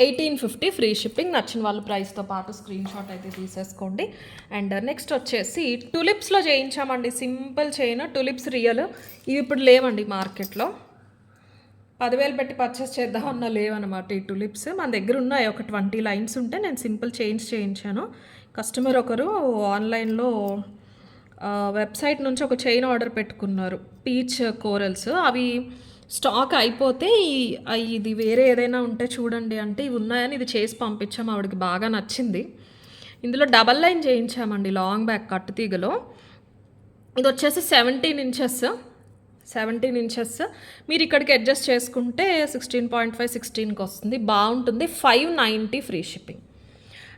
1850 ఫ్రీ షిప్పింగ్. నచ్చిన వాళ్ళ ప్రైస్తో పాటు స్క్రీన్ షాట్ అయితే తీసేసుకోండి. అండ్ నెక్స్ట్ వచ్చేసి టులిప్స్లో చేయించామండి. Simple chain tulips real. ఇవి ఇప్పుడు లేవండి మార్కెట్లో. 10,000 పెట్టి పర్చేస్ చేద్దామన్నా లేవన్నమాట ఈ టులిప్స్. మన దగ్గర ఉన్నాయి ఒక 20 లైన్స్ ఉంటే నేను సింపుల్ చైన్స్ చేయించాను. కస్టమర్ ఒకరు ఆన్లైన్లో వెబ్సైట్ నుంచి ఒక చైన్ ఆర్డర్ పెట్టుకున్నారు, పీచ్ కోరల్స్. అవి స్టాక్ అయిపోతే ఇది వేరే ఏదైనా ఉంటే చూడండి అంటే ఇవి ఉన్నాయని ఇది చేసి పంపించాము. ఆవిడకి బాగా నచ్చింది. ఇందులో డబల్ లైన్ చేయించామండి లాంగ్ బ్యాక్ కట్టు తీగలో. ఇది వచ్చేసి 17 ఇంచెస్. మీరు ఇక్కడికి అడ్జస్ట్ చేసుకుంటే 16.5 16కి వస్తుంది. బాగుంటుంది. 590 ఫ్రీ షిప్పింగ్.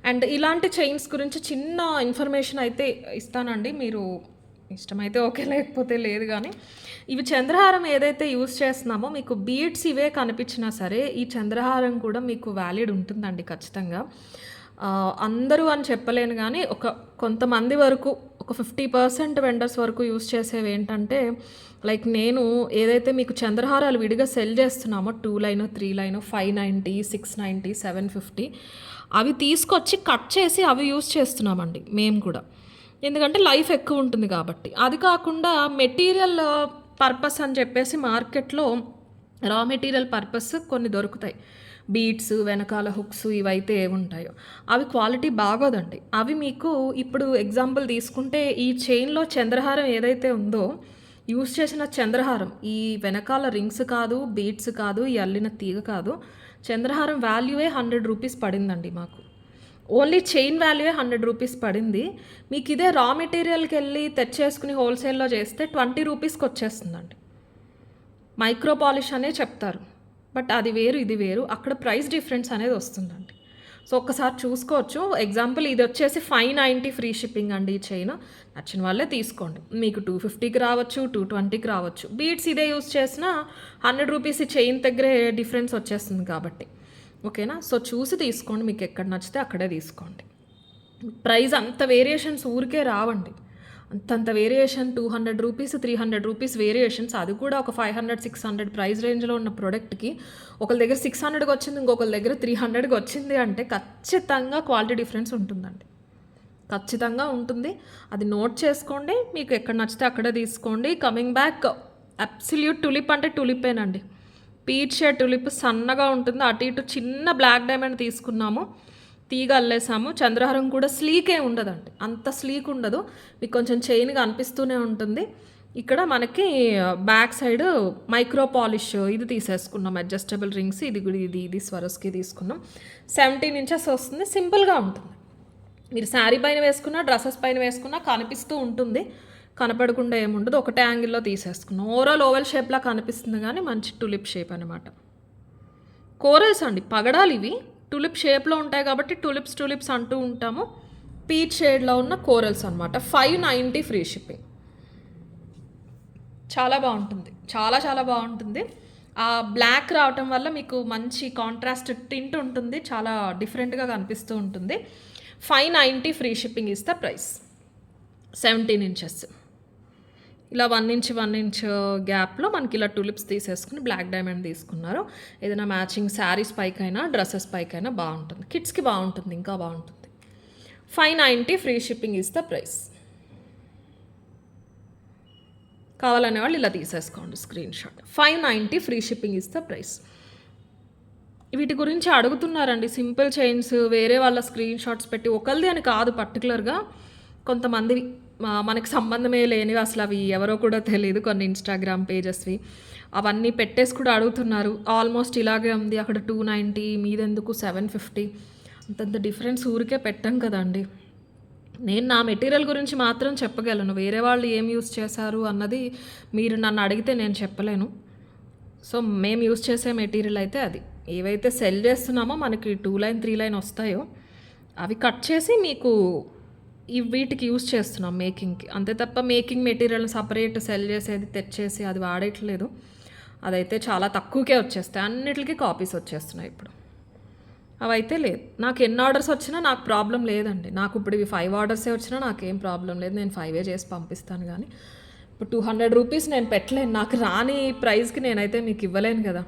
అండ్ ఇలాంటి చైన్స్ గురించి చిన్న ఇన్ఫర్మేషన్ అయితే ఇస్తానండి. మీరు ఇష్టమైతే ఓకే, లేకపోతే లేదు. కానీ ఇవి చంద్రహారం ఏదైతే యూస్ చేస్తున్నామో మీకు బీడ్స్ ఇవే కనిపించినా సరే ఈ చంద్రహారం కూడా మీకు వ్యాలిడ్ ఉంటుందండి ఖచ్చితంగా. అందరూ అని చెప్పలేను కానీ కొంతమంది వరకు ఒక 50% వెండర్స్ వరకు యూస్ చేసేవి ఏంటంటే లైక్ నేను ఏదైతే మీకు చంద్రహారాలు విడిగా సెల్ చేస్తున్నామో 2 లైన్ 3 లైన్ 590 690 750 అవి తీసుకొచ్చి కట్ చేసి అవి యూస్ చేస్తున్నామండి మేము కూడా. ఎందుకంటే లైఫ్ ఎక్కువ ఉంటుంది కాబట్టి. అది కాకుండా మెటీరియల్ పర్పస్ అని చెప్పేసి మార్కెట్లో రా మెటీరియల్ పర్పస్ కొన్ని దొరుకుతాయి. బీడ్స్ వెనకాల హుక్స్ ఇవైతే ఏముంటాయో అవి క్వాలిటీ బాగోదండి. అవి మీకు ఇప్పుడు ఎగ్జాంపుల్ తీసుకుంటే ఈ చైన్లో చంద్రహారం ఏదైతే ఉందో యూస్ చేసిన చంద్రహారం ఈ వెనకాల రింగ్స్ కాదు, బీడ్స్ కాదు, ఈ అల్లిన తీగ కాదు. చంద్రహారం వాల్యూయే 100 రూపీస్ పడిందండి మాకు. ఓన్లీ చైన్ వాల్యూయే 100 రూపీస్ పడింది. మీకు ఇదే రా మెటీరియల్కి వెళ్ళి తెచ్చేసుకుని హోల్సేల్లో చేస్తే 20 రూపీస్కి వచ్చేస్తుందండి. మైక్రో పాలిష్ అనే చెప్తారు, బట్ అది వేరు ఇది వేరు. అక్కడ ప్రైస్ డిఫరెన్స్ అనేది వస్తుందండి. సో ఒక్కసారి చూసుకోవచ్చు. ఎగ్జాంపుల్ ఇది వచ్చేసి 590 ఫ్రీ షిప్పింగ్ అండి. ఈ చైన్ నచ్చిన వాళ్ళే తీసుకోండి. మీకు 250కి రావచ్చు, 220కి రావచ్చు. బీడ్స్ ఇదే యూస్ చేసినా 100 రూపీస్ ఈ చైన్ దగ్గరే డిఫరెన్స్ వచ్చేస్తుంది కాబట్టి ఓకేనా. సో చూసి తీసుకోండి, మీకు ఎక్కడ నచ్చితే అక్కడే తీసుకోండి. ప్రైస్ అంత వేరియేషన్స్ ఊరికే రావండి. అంతంత వేరియేషన్ 200 రూపీస్ 300 రూపీస్ వేరియేషన్స్, అది కూడా ఒక 500 600 ప్రైస్ రేంజ్లో ఉన్న ప్రోడక్ట్కి ఒకరి దగ్గర 600కి వచ్చింది, ఇంకొకరి దగ్గర 300కి వచ్చింది అంటే ఖచ్చితంగా క్వాలిటీ డిఫరెన్స్ ఉంటుందండి. ఖచ్చితంగా ఉంటుంది. అది నోట్ చేసుకోండి. మీకు ఎక్కడ నచ్చితే అక్కడే తీసుకోండి. కమింగ్ బ్యాక్, అబ్సల్యూట్ టులిప్ అంటే టులిపేనండి. పీచ్ షేడ్ టులిప్ సన్నగా ఉంటుంది. అటు ఇటు చిన్న బ్లాక్ డైమండ్ తీసుకున్నాము, తీగ అల్లేసాము. చంద్రహారం కూడా స్లీకే ఉండదండి, అంత స్లీక్ ఉండదు. మీకు కొంచెం చైన్గా అనిపిస్తూనే ఉంటుంది. ఇక్కడ మనకి బ్యాక్ సైడ్ మైక్రో పాలిష్ ఇది తీసేసుకున్నాం, అడ్జస్టబుల్ రింగ్స్. ఇది స్వరస్కి తీసుకున్నాం. 17 ఇంచెస్ వస్తుంది. సింపుల్గా ఉంటుంది. మీరు శారీ పైన వేసుకున్నా డ్రెస్సెస్ పైన వేసుకున్నా కనిపిస్తూ ఉంటుంది, కనపడకుండా ఏముండదు. ఒకటే యాంగిల్లో తీసేసుకున్నాం. ఓవరాల్ ఓవెల్ షేప్లా కనిపిస్తుంది కానీ మంచి టులిప్ షేప్ అనమాట. కోరల్స్ అండి, పగడాలు ఇవి టులిప్ షేప్లో ఉంటాయి కాబట్టి టులిప్స్ అంటూ ఉంటాము. పీచ్ షేడ్లో ఉన్న కోరల్స్ అనమాట. 590 ఫ్రీ షిప్పింగ్. చాలా బాగుంటుంది, చాలా చాలా బాగుంటుంది. ఆ బ్లాక్ రావటం వల్ల మీకు మంచి కాంట్రాస్ట్ టింట్ ఉంటుంది, చాలా డిఫరెంట్గా కనిపిస్తూ ఉంటుంది. 590 free shipping is the price. 17 inches ఇలా 1 ఇంచ్ గ్యాప్లో మనకి ఇలా టులిప్స్ తీసేసుకుని బ్లాక్ డైమండ్ తీసుకున్నారు. ఏదైనా మ్యాచింగ్ శారీస్ పైకైనా డ్రెస్సెస్ పైకైనా బాగుంటుంది. కిడ్స్కి బాగుంటుంది, ఇంకా బాగుంటుంది. 590 free shipping is the price. కావాలనే వాళ్ళు ఇలా తీసేసుకోండి screen shot. 590 free shipping is the price. వీటి గురించి అడుగుతున్నారండి. సింపుల్ చైన్స్ వేరే వాళ్ళ స్క్రీన్ షాట్స్ పెట్టి, ఒకరిది అని కాదు పర్టికులర్గా, కొంతమందివి మనకు సంబంధమే లేనివి, అసలు అవి ఎవరో కూడా తెలియదు, కొన్ని ఇన్స్టాగ్రామ్ పేజెస్వి అవన్నీ పెట్టేసి కూడా అడుగుతున్నారు. ఆల్మోస్ట్ ఇలాగే ఉంది, అక్కడ 290 మీదెందుకు 750, అంతంత డిఫరెన్స్ ఊరికే పెట్టాం కదండి. నేను నా మెటీరియల్ గురించి మాత్రం చెప్పగలను, వేరే వాళ్ళు ఏం యూస్ చేశారు అన్నది మీరు నన్ను అడిగితే నేను చెప్పలేను. సో మేము యూస్ చేసే మెటీరియల్ అయితే అది. ఏవైతే సెల్ చేస్తున్నామో మనకి 2 లైన్ 3 లైన్ వస్తాయో అవి కట్ చేసి మీకు వీటికి యూస్ చేస్తున్నాం మేకింగ్కి, అంతే తప్ప మేకింగ్ మెటీరియల్ సపరేట్ సెల్ చేసేది తెచ్చేసి అది వాడేయట్లేదు. అదైతే చాలా తక్కువకే వచ్చేస్తాయి, అన్నిటికీ కాపీస్ వచ్చేస్తున్నాయి ఇప్పుడు. అవైతే లేదు. నాకు ఎన్ని ఆర్డర్స్ వచ్చినా నాకు ప్రాబ్లం లేదండి. నాకు ఇప్పుడు ఇవి 5 ఆర్డర్సే వచ్చినా నాకేం ప్రాబ్లం లేదు. నేను 5 చేసి పంపిస్తాను గానీ, ఇప్పుడు 200 రూపీస్ నేను పెట్టలేను. నాకు రాని ప్రైస్‌కి నేనైతే మీకు ఇవ్వలేను కదా!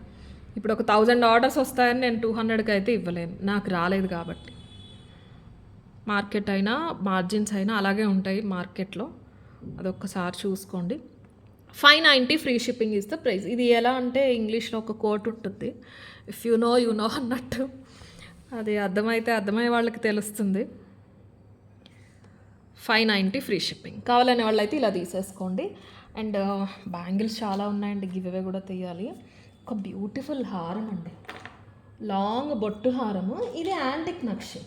ఇప్పుడు ఒక 1000 ఆర్డర్స్ వస్తాయని నేను 200కి అయితే ఇవ్వలేను. నాకు రాలేదు కాబట్టి. మార్కెట్ అయినా, మార్జిన్స్ అయినా అలాగే ఉంటాయి మార్కెట్‌లో. అదొక్కసారి చూసుకోండి. 590 free shipping is the price. ఇది ఎలా అంటే ఇంగ్లీష్‌లో ఒక కోట్ ఉంటుంది. If you know you know అన్నట్టు. అది అర్థమైతే అర్థమయ్యే వాళ్ళకి తెలుస్తుంది. 590 ఫ్రీ షిప్పింగ్. కావాలనే వాళ్ళైతే ఇలా తీసేసుకోండి. అండ్ బ్యాంగిల్స్ చాలా ఉన్నాయండి. గివ్ అవే కూడా తీయాలి. ఒక బ్యూటిఫుల్ హారం అండి, లాంగ్ బొట్టు హారము. ఇది యాంటిక్ నక్షి.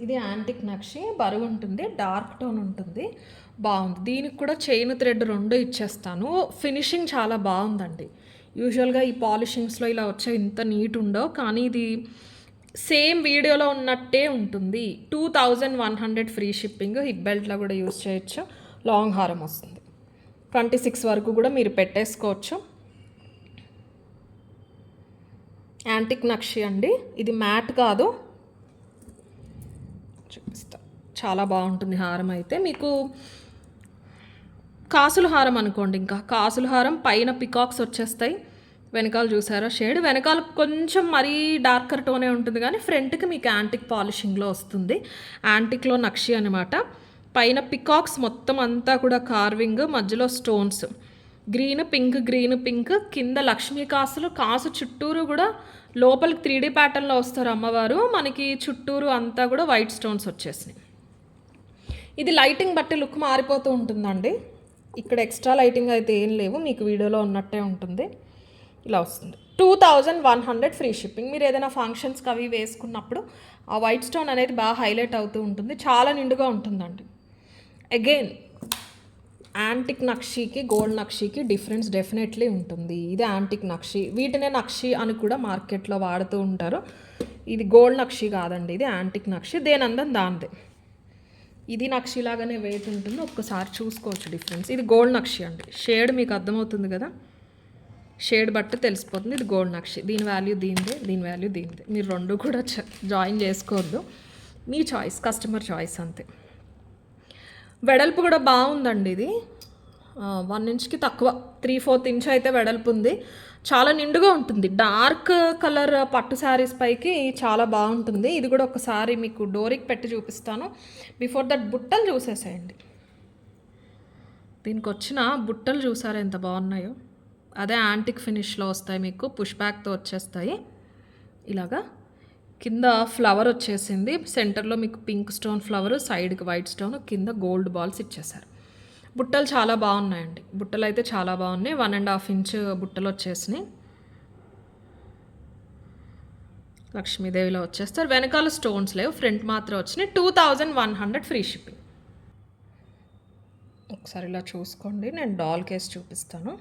ఇది యాంటిక్ నక్షి, బరువు ఉంటుంది, డార్క్ టోన్ ఉంటుంది, బాగుంది. దీనికి కూడా చైన్ థ్రెడ్ 2 ఇచ్చేస్తాను. ఫినిషింగ్ చాలా బాగుందండి. యూజువల్గా ఈ పాలిషింగ్స్లో ఇలా వచ్చే ఇంత నీట్ ఉండవు, కానీ ఇది సేమ్ వీడియోలో ఉన్నట్టే ఉంటుంది. 2100 ఫ్రీ షిప్పింగ్. హిప్ బెల్ట్లో కూడా యూజ్ చేయొచ్చు. లాంగ్ హారం వస్తుంది. 26 వరకు కూడా మీరు పెట్టేసుకోవచ్చు. యాంటిక్ నక్షి అండి. ఇది మ్యాట్ కాదు, చూపిస్తా. చాలా బాగుంటుంది హారం. అయితే మీకు కాసుల హారం అనుకోండి, ఇంకా కాసుల హారం పైన పికాక్స్ వచ్చేస్తాయి. వెనకాల చూసారా షేడ్, వెనకాల కొంచెం మరీ డార్కర్ టోనే ఉంటుంది, కానీ ఫ్రంట్కి మీకు యాంటిక్ పాలిషింగ్లో వస్తుంది. యాంటిక్లో నక్షి అనమాట. పైన పికాక్స్ మొత్తం అంతా కూడా కార్వింగ్, మధ్యలో stones, green pink, green pink, కింద లక్ష్మీ కాసులు. కాసు చుట్టూరు కూడా లోపలికి 3D ప్యాటర్న్లో వస్తారు అమ్మవారు. మనకి చుట్టూరు అంతా కూడా వైట్ స్టోన్స్ వచ్చేసినాయి. ఇది లైటింగ్ బట్టి లుక్ మారిపోతూ ఉంటుందండి. ఇక్కడ ఎక్స్ట్రా లైటింగ్ అయితే ఏం లేవు, మీకు వీడియోలో ఉన్నట్టే ఉంటుంది. ఇలా వస్తుంది. 2100 ఫ్రీ షిప్పింగ్. మీరు ఏదైనా ఫంక్షన్స్కి అవి వేసుకున్నప్పుడు ఆ వైట్ స్టోన్ అనేది బాగా హైలైట్ అవుతూ ఉంటుంది, చాలా నిండుగా ఉంటుందండి. అగైన్ యాంటిక్ నక్షికి గోల్డ్ నక్షికి డిఫరెన్స్ డెఫినెట్లీ ఉంటుంది. ఇది యాంటిక్ నక్షి, వీటినే నక్షి అని కూడా మార్కెట్లో వాడుతూ ఉంటారు. ఇది గోల్డ్ నక్షి కాదండి, ఇది యాంటిక్ నక్షి. దేనందం దాందే. ఇది నక్షి లాగానే వెయిట్ ఉంటుంది, ఒక్కసారి చూసుకోవచ్చు డిఫరెన్స్. ఇది గోల్డ్ నక్షి అండి. షేడ్ మీకు అర్థమవుతుంది కదా, షేడ్ బట్టి తెలిసిపోతుంది. ఇది గోల్డ్ నక్షి. దీని వాల్యూ దీనిదే, దీని వాల్యూ దీనిదే. మీరు 2 కూడా జాయిన్ చేసుకోవద్దు, మీ చాయిస్, కస్టమర్ చాయిస్ అంతే. వెడల్పు కూడా బాగుందండి. ఇది 1 ఇంచ్కి తక్కువ, 3/4 ఇంచ్ అయితే వెడల్పు ఉంది. చాలా నిండుగా ఉంటుంది. డార్క్ కలర్ పట్టు శారీస్ పైకి చాలా బాగుంటుంది. ఇది కూడా ఒకసారి మీకు డోరీకి పెట్టి చూపిస్తాను. బిఫోర్ దట్ బుట్టలు చూసేసేయండి. దీనికి వచ్చిన బుట్టలు చూసారా ఎంత బాగున్నాయో. అదే యాంటిక్ ఫినిష్లో వస్తాయి, మీకు పుష్ బ్యాక్తో వచ్చేస్తాయి. ఇలాగా కింద ఫ్లవర్ వచ్చేసింది, సెంటర్లో మీకు పింక్ స్టోన్ ఫ్లవర్, సైడ్కి వైట్ స్టోన్, కింద గోల్డ్ బాల్స్ ఇచ్చేసారు. బుట్టలు చాలా బాగున్నాయండి. బుట్టలు అయితే చాలా బాగున్నాయి. 1.5 ఇంచ్ బుట్టలు వచ్చేసినాయి. లక్ష్మీదేవిలో వచ్చేస్తారు. వెనకాల స్టోన్స్ లేవు, ఫ్రంట్ మాత్రం వచ్చినాయి. 2100 ఫ్రీ షిప్పింగ్. ఒకసారి ఇలా చూసుకోండి. నేను డాల్ కేస్ చూపిస్తాను.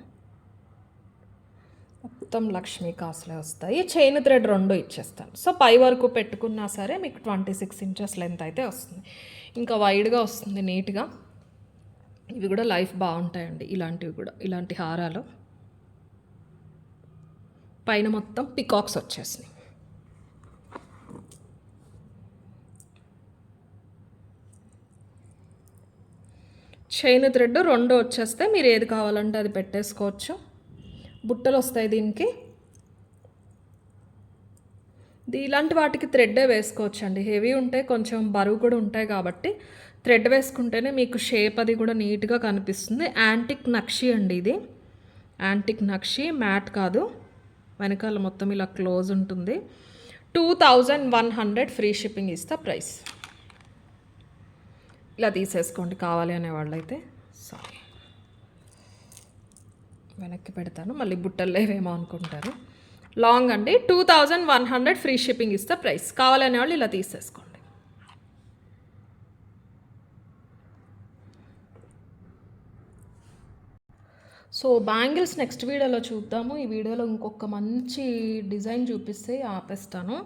మొత్తం లక్ష్మీ కాసులే వస్తాయి. చైన్ థ్రెడ్ 2 ఇచ్చేస్తాను. సో పై వరకు పెట్టుకున్నా సరే మీకు 26 ఇంచెస్ లెంత్ అయితే వస్తుంది. ఇంకా వైడ్గా వస్తుంది, నీట్గా. ఇవి కూడా లైఫ్ బాగుంటాయండి. ఇలాంటివి కూడా, ఇలాంటి హారాలు పైన మొత్తం పికాక్స్ వచ్చేసినాయి. చైన్ థ్రెడ్ 2 వచ్చేస్తే మీరు ఏది కావాలంటే అది పెట్టేసుకోవచ్చు. బుట్టలు వస్తాయి దీనికి. ఇలాంటి వాటికి థ్రెడ్డే వేసుకోవచ్చు అండి. హెవీ ఉంటాయి, కొంచెం బరువు కూడా ఉంటాయి కాబట్టి థ్రెడ్ వేసుకుంటేనే మీకు షేప్ అది కూడా నీట్గా కనిపిస్తుంది. యాంటిక్ నక్షి అండి ఇది. యాంటిక్ నక్షి, మ్యాట్ కాదు. వెనకాల మొత్తం ఇలా క్లోజ్ ఉంటుంది. 2100 free shipping is the price. ఇలా తీసేసుకోండి కావాలి అనేవాళ్ళు అయితే. సారీ, వెనక్కి పెడతాను, మళ్ళీ బుట్టలు లేవేమో అనుకుంటారు. లాంగ్ అండి. 2100 free shipping is the price. కావాలనే వాళ్ళు ఇలా తీసేసుకోండి. సో బ్యాంగిల్స్ నెక్స్ట్ వీడియోలో చూద్దాము. ఈ వీడియోలో ఇంకొక మంచి డిజైన్ చూపిస్తే ఆపేస్తాను.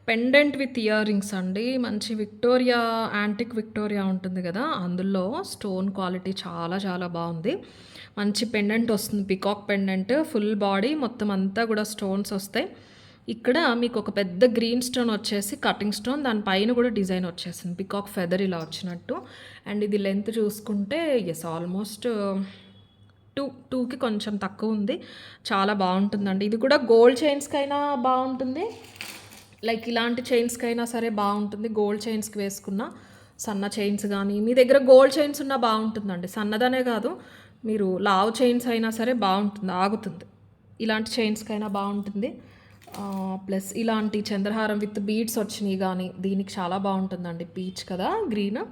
పెండెంట్ విత్ ఇయర్ రింగ్స్ అండి. మంచి విక్టోరియా, యాంటిక్ విక్టోరియా ఉంటుంది కదా, అందులో స్టోన్ క్వాలిటీ చాలా చాలా బాగుంది. మంచి పెండెంట్ వస్తుంది, పికాక్ పెండెంట్, ఫుల్ బాడీ మొత్తం అంతా కూడా స్టోన్స్ వస్తాయి. ఇక్కడ మీకు ఒక పెద్ద గ్రీన్ స్టోన్ వచ్చేసి కటింగ్ స్టోన్, దాని పైన కూడా డిజైన్ వచ్చేసింది పికాక్ ఫెదర్ ఇలా వచ్చినట్టు. అండ్ ఇది లెంత్ చూసుకుంటే ఆల్మోస్ట్ 2కి కొంచెం తక్కువ ఉంది. చాలా బాగుంటుందండి. ఇది కూడా గోల్డ్ చైన్స్కైనా బాగుంటుంది, లైక్ ఇలాంటి చైన్స్కైనా సరే బాగుంటుంది. గోల్డ్ చైన్స్కి వేసుకున్న సన్న చైన్స్ కానీ, మీ దగ్గర గోల్డ్ చైన్స్ ఉన్నా బాగుంటుందండి. సన్నదనే కాదు, మీరు లావ్ చైన్స్ అయినా సరే బాగుంటుంది, ఆగుతుంది. ఇలాంటి చైన్స్కైనా బాగుంటుంది. ప్లస్ ఇలాంటి చంద్రహారం విత్ బీడ్స్ వచ్చినాయి కానీ దీనికి చాలా బాగుంటుందండి. పీచ్ కదా, గ్రీన్.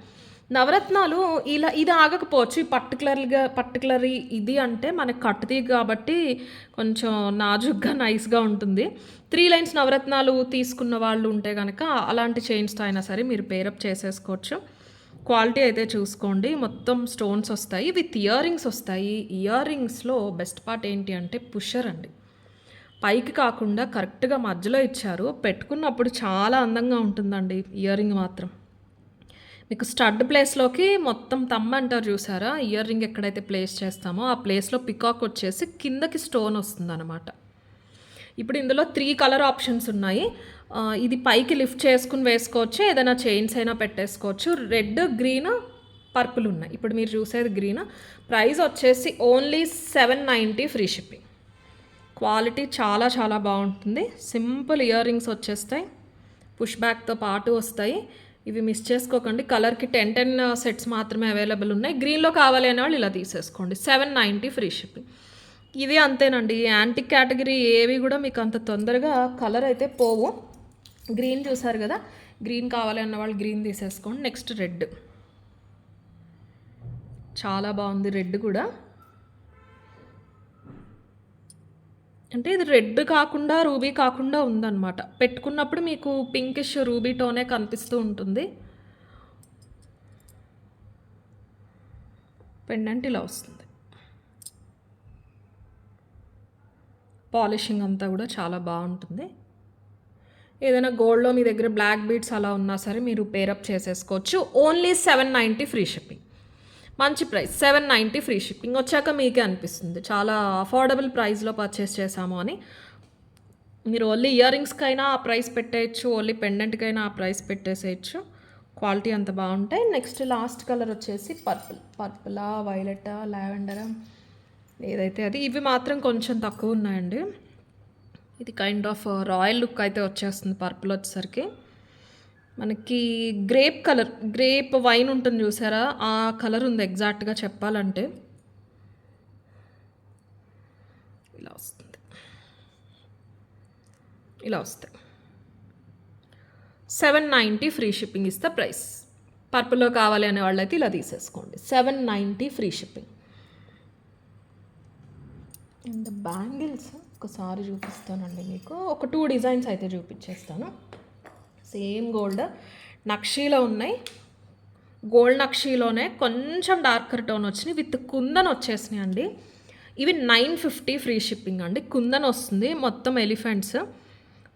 నవరత్నాలు ఇది ఆగకపోవచ్చు. పర్టికులర్లీ ఇది అంటే మనకు కట్టుతీ కాబట్టి కొంచెం నాజుగ్గా నైస్గా ఉంటుంది. 3 లైన్స్ నవరత్నాలు తీసుకున్న వాళ్ళు ఉంటే కనుక అలాంటి చైన్స్తో అయినా సరే మీరు పేరప్ చేసేసుకోవచ్చు. క్వాలిటీ అయితే చూసుకోండి. మొత్తం స్టోన్స్ వస్తాయి, విత్ ఇయర్ రింగ్స్ వస్తాయి. ఇయర్ రింగ్స్లో బెస్ట్ పార్ట్ ఏంటి అంటే పుషర్ అండి. పైకి కాకుండా కరెక్ట్గా మధ్యలో ఇచ్చారు. పెట్టుకున్నప్పుడు చాలా అందంగా ఉంటుందండి ఇయర్ రింగ్ మాత్రం. మీకు స్టడ్ ప్లేస్లోకి మొత్తం తమ్మ అంటారు చూసారా, ఇయర్ రింగ్ ఎక్కడైతే ప్లేస్ చేస్తామో ఆ ప్లేస్లో పికాక్ వచ్చేసి కిందకి స్టోన్ వస్తుందన్నమాట. ఇప్పుడు ఇందులో 3 కలర్ ఆప్షన్స్ ఉన్నాయి. ఇది పైకి లిఫ్ట్ చేసుకుని వేసుకోవచ్చు, ఏదైనా చైన్స్ అయినా పెట్టేసుకోవచ్చు. రెడ్, గ్రీన్, పర్పుల్ ఉన్నాయి. ఇప్పుడు మీరు చూసేది గ్రీన్. ప్రైస్ వచ్చేసి ఓన్లీ 790 ఫ్రీ షిప్పింగ్. క్వాలిటీ చాలా చాలా బాగుంటుంది. సింపుల్ ఇయర్ రింగ్స్ వచ్చేస్తాయి, పుష్ బ్యాక్తో పాటు వస్తాయి. ఇవి మిస్ చేసుకోకండి. కలర్కి 10 సెట్స్ మాత్రమే అవైలబుల్ ఉన్నాయి. గ్రీన్లో కావాలి అనే వాళ్ళు ఇలా తీసేసుకోండి. 790 ఫ్రీ షిప్పింగ్. ఇది అంతేనండి. యాంటిక్ కేటగిరీ ఏవి కూడా మీకు అంత తొందరగా కలర్ అయితే పోవు. గ్రీన్ చూసారు కదా, గ్రీన్ కావాలి అన్న వాళ్ళు గ్రీన్ తీసేసుకోండి. నెక్స్ట్ రెడ్, చాలా బాగుంది రెడ్ కూడా. అంటే ఇది రెడ్ కాకుండా రూబీ కాకుండా ఉందన్నమాట. పెట్టుకున్నప్పుడు మీకు పింకిష్ రూబీ టోనే కనిపిస్తూ ఉంటుంది. పెండెంట్ ఇలా వస్తుంది. పాలిషింగ్ అంతా కూడా చాలా బాగుంటుంది. ఏదైనా గోల్డ్లో మీ దగ్గర బ్లాక్ బీడ్స్ అలా ఉన్నా సరే మీరు పేరప్ చేసేసుకోవచ్చు. Only 790 free shipping. మంచి ప్రైస్, 790 ఫ్రీ షిప్పింగ్. వచ్చాక మీకే అనిపిస్తుంది చాలా అఫోర్డబుల్ ప్రైస్లో పర్చేస్ చేసాము అని. మీరు ఓన్లీ ఇయర్ రింగ్స్కైనా ఆ ప్రైస్ పెట్టేయచ్చు, ఓన్లీ పెండెంట్కైనా ఆ ప్రైస్ పెట్టేసేయచ్చు. క్వాలిటీ అంత బాగుంటాయి. నెక్స్ట్ లాస్ట్ కలర్ వచ్చేసి పర్పులా, వైలెటా, లావెండరా, ఏదైతే అది. ఇవి మాత్రం కొంచెం తక్కువ ఉన్నాయండి. ఇది కైండ్ ఆఫ్ రాయల్ లుక్ అయితే వచ్చేస్తుంది పర్పుల్ వచ్చేసరికి. మనకి గ్రేప్ కలర్, గ్రేప్ వైన్ ఉంటుంది చూసారా, ఆ కలర్ ఉంది ఎగ్జాక్ట్గా చెప్పాలంటే. ఇలా వస్తుంది, ఇలా వస్తాయి. 790 ఫ్రీ షిప్పింగ్ ఇస్తే ప్రైస్. పర్పుల్లో కావాలి అనే వాళ్ళైతే ఇలా తీసేసుకోండి. 790 ఫ్రీ షిప్పింగ్. అండ్ బ్యాంగిల్స్ ఒకసారి చూపిస్తానండి మీకు. ఒక 2 డిజైన్స్ అయితే చూపించేస్తాను. సేమ్ గోల్డ్ నక్షీలో ఉన్నాయి. గోల్డ్ నక్షీలోనే కొంచెం డార్కర్ టోన్ వచ్చినాయి, విత్ కుందన్ వచ్చేసినాయి అండి. ఇవి 950 ఫ్రీ షిప్పింగ్ అండి. కుందన్ వస్తుంది, మొత్తం ఎలిఫెంట్స్.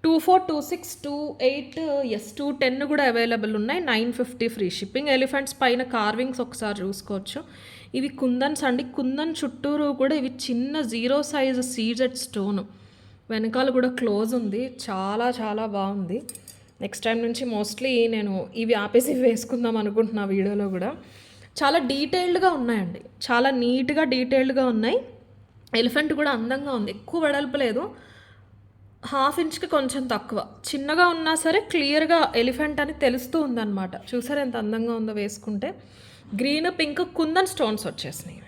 24, 26, 28, 210 కూడా అవైలబుల్ ఉన్నాయి. 950 ఫ్రీ షిప్పింగ్. ఎలిఫెంట్స్ పైన కార్వింగ్స్ ఒకసారి చూసుకోవచ్చు. ఇవి కుందన్స్ అండి. కుందన్ చుట్టూరు కూడా ఇవి చిన్న 0 సైజ్ సీజెడ్ స్టోన్, వెనకాల కూడా క్లోజ్ ఉంది. చాలా చాలా బాగుంది. నెక్స్ట్ టైం నుంచి మోస్ట్లీ నేను ఇవి ఆపేసి వేసుకుందాం అనుకుంటున్నా వీడియోలో కూడా. చాలా డీటెయిల్డ్గా ఉన్నాయండి, చాలా నీట్గా డీటెయిల్డ్గా ఉన్నాయి. ఎలిఫెంట్ కూడా అందంగా ఉంది, ఎక్కువ వెడల్పు లేదు, 1/2 ఇంచ్కి కొంచెం తక్కువ. చిన్నగా ఉన్నా సరే క్లియర్గా ఎలిఫెంట్ అని తెలుస్తూ ఉందన్నమాట. చూసారు ఎంత అందంగా ఉందో వేసుకుంటే. గ్రీన్, పింక్, కుందన్ స్టోన్స్ వచ్చేసినాయి,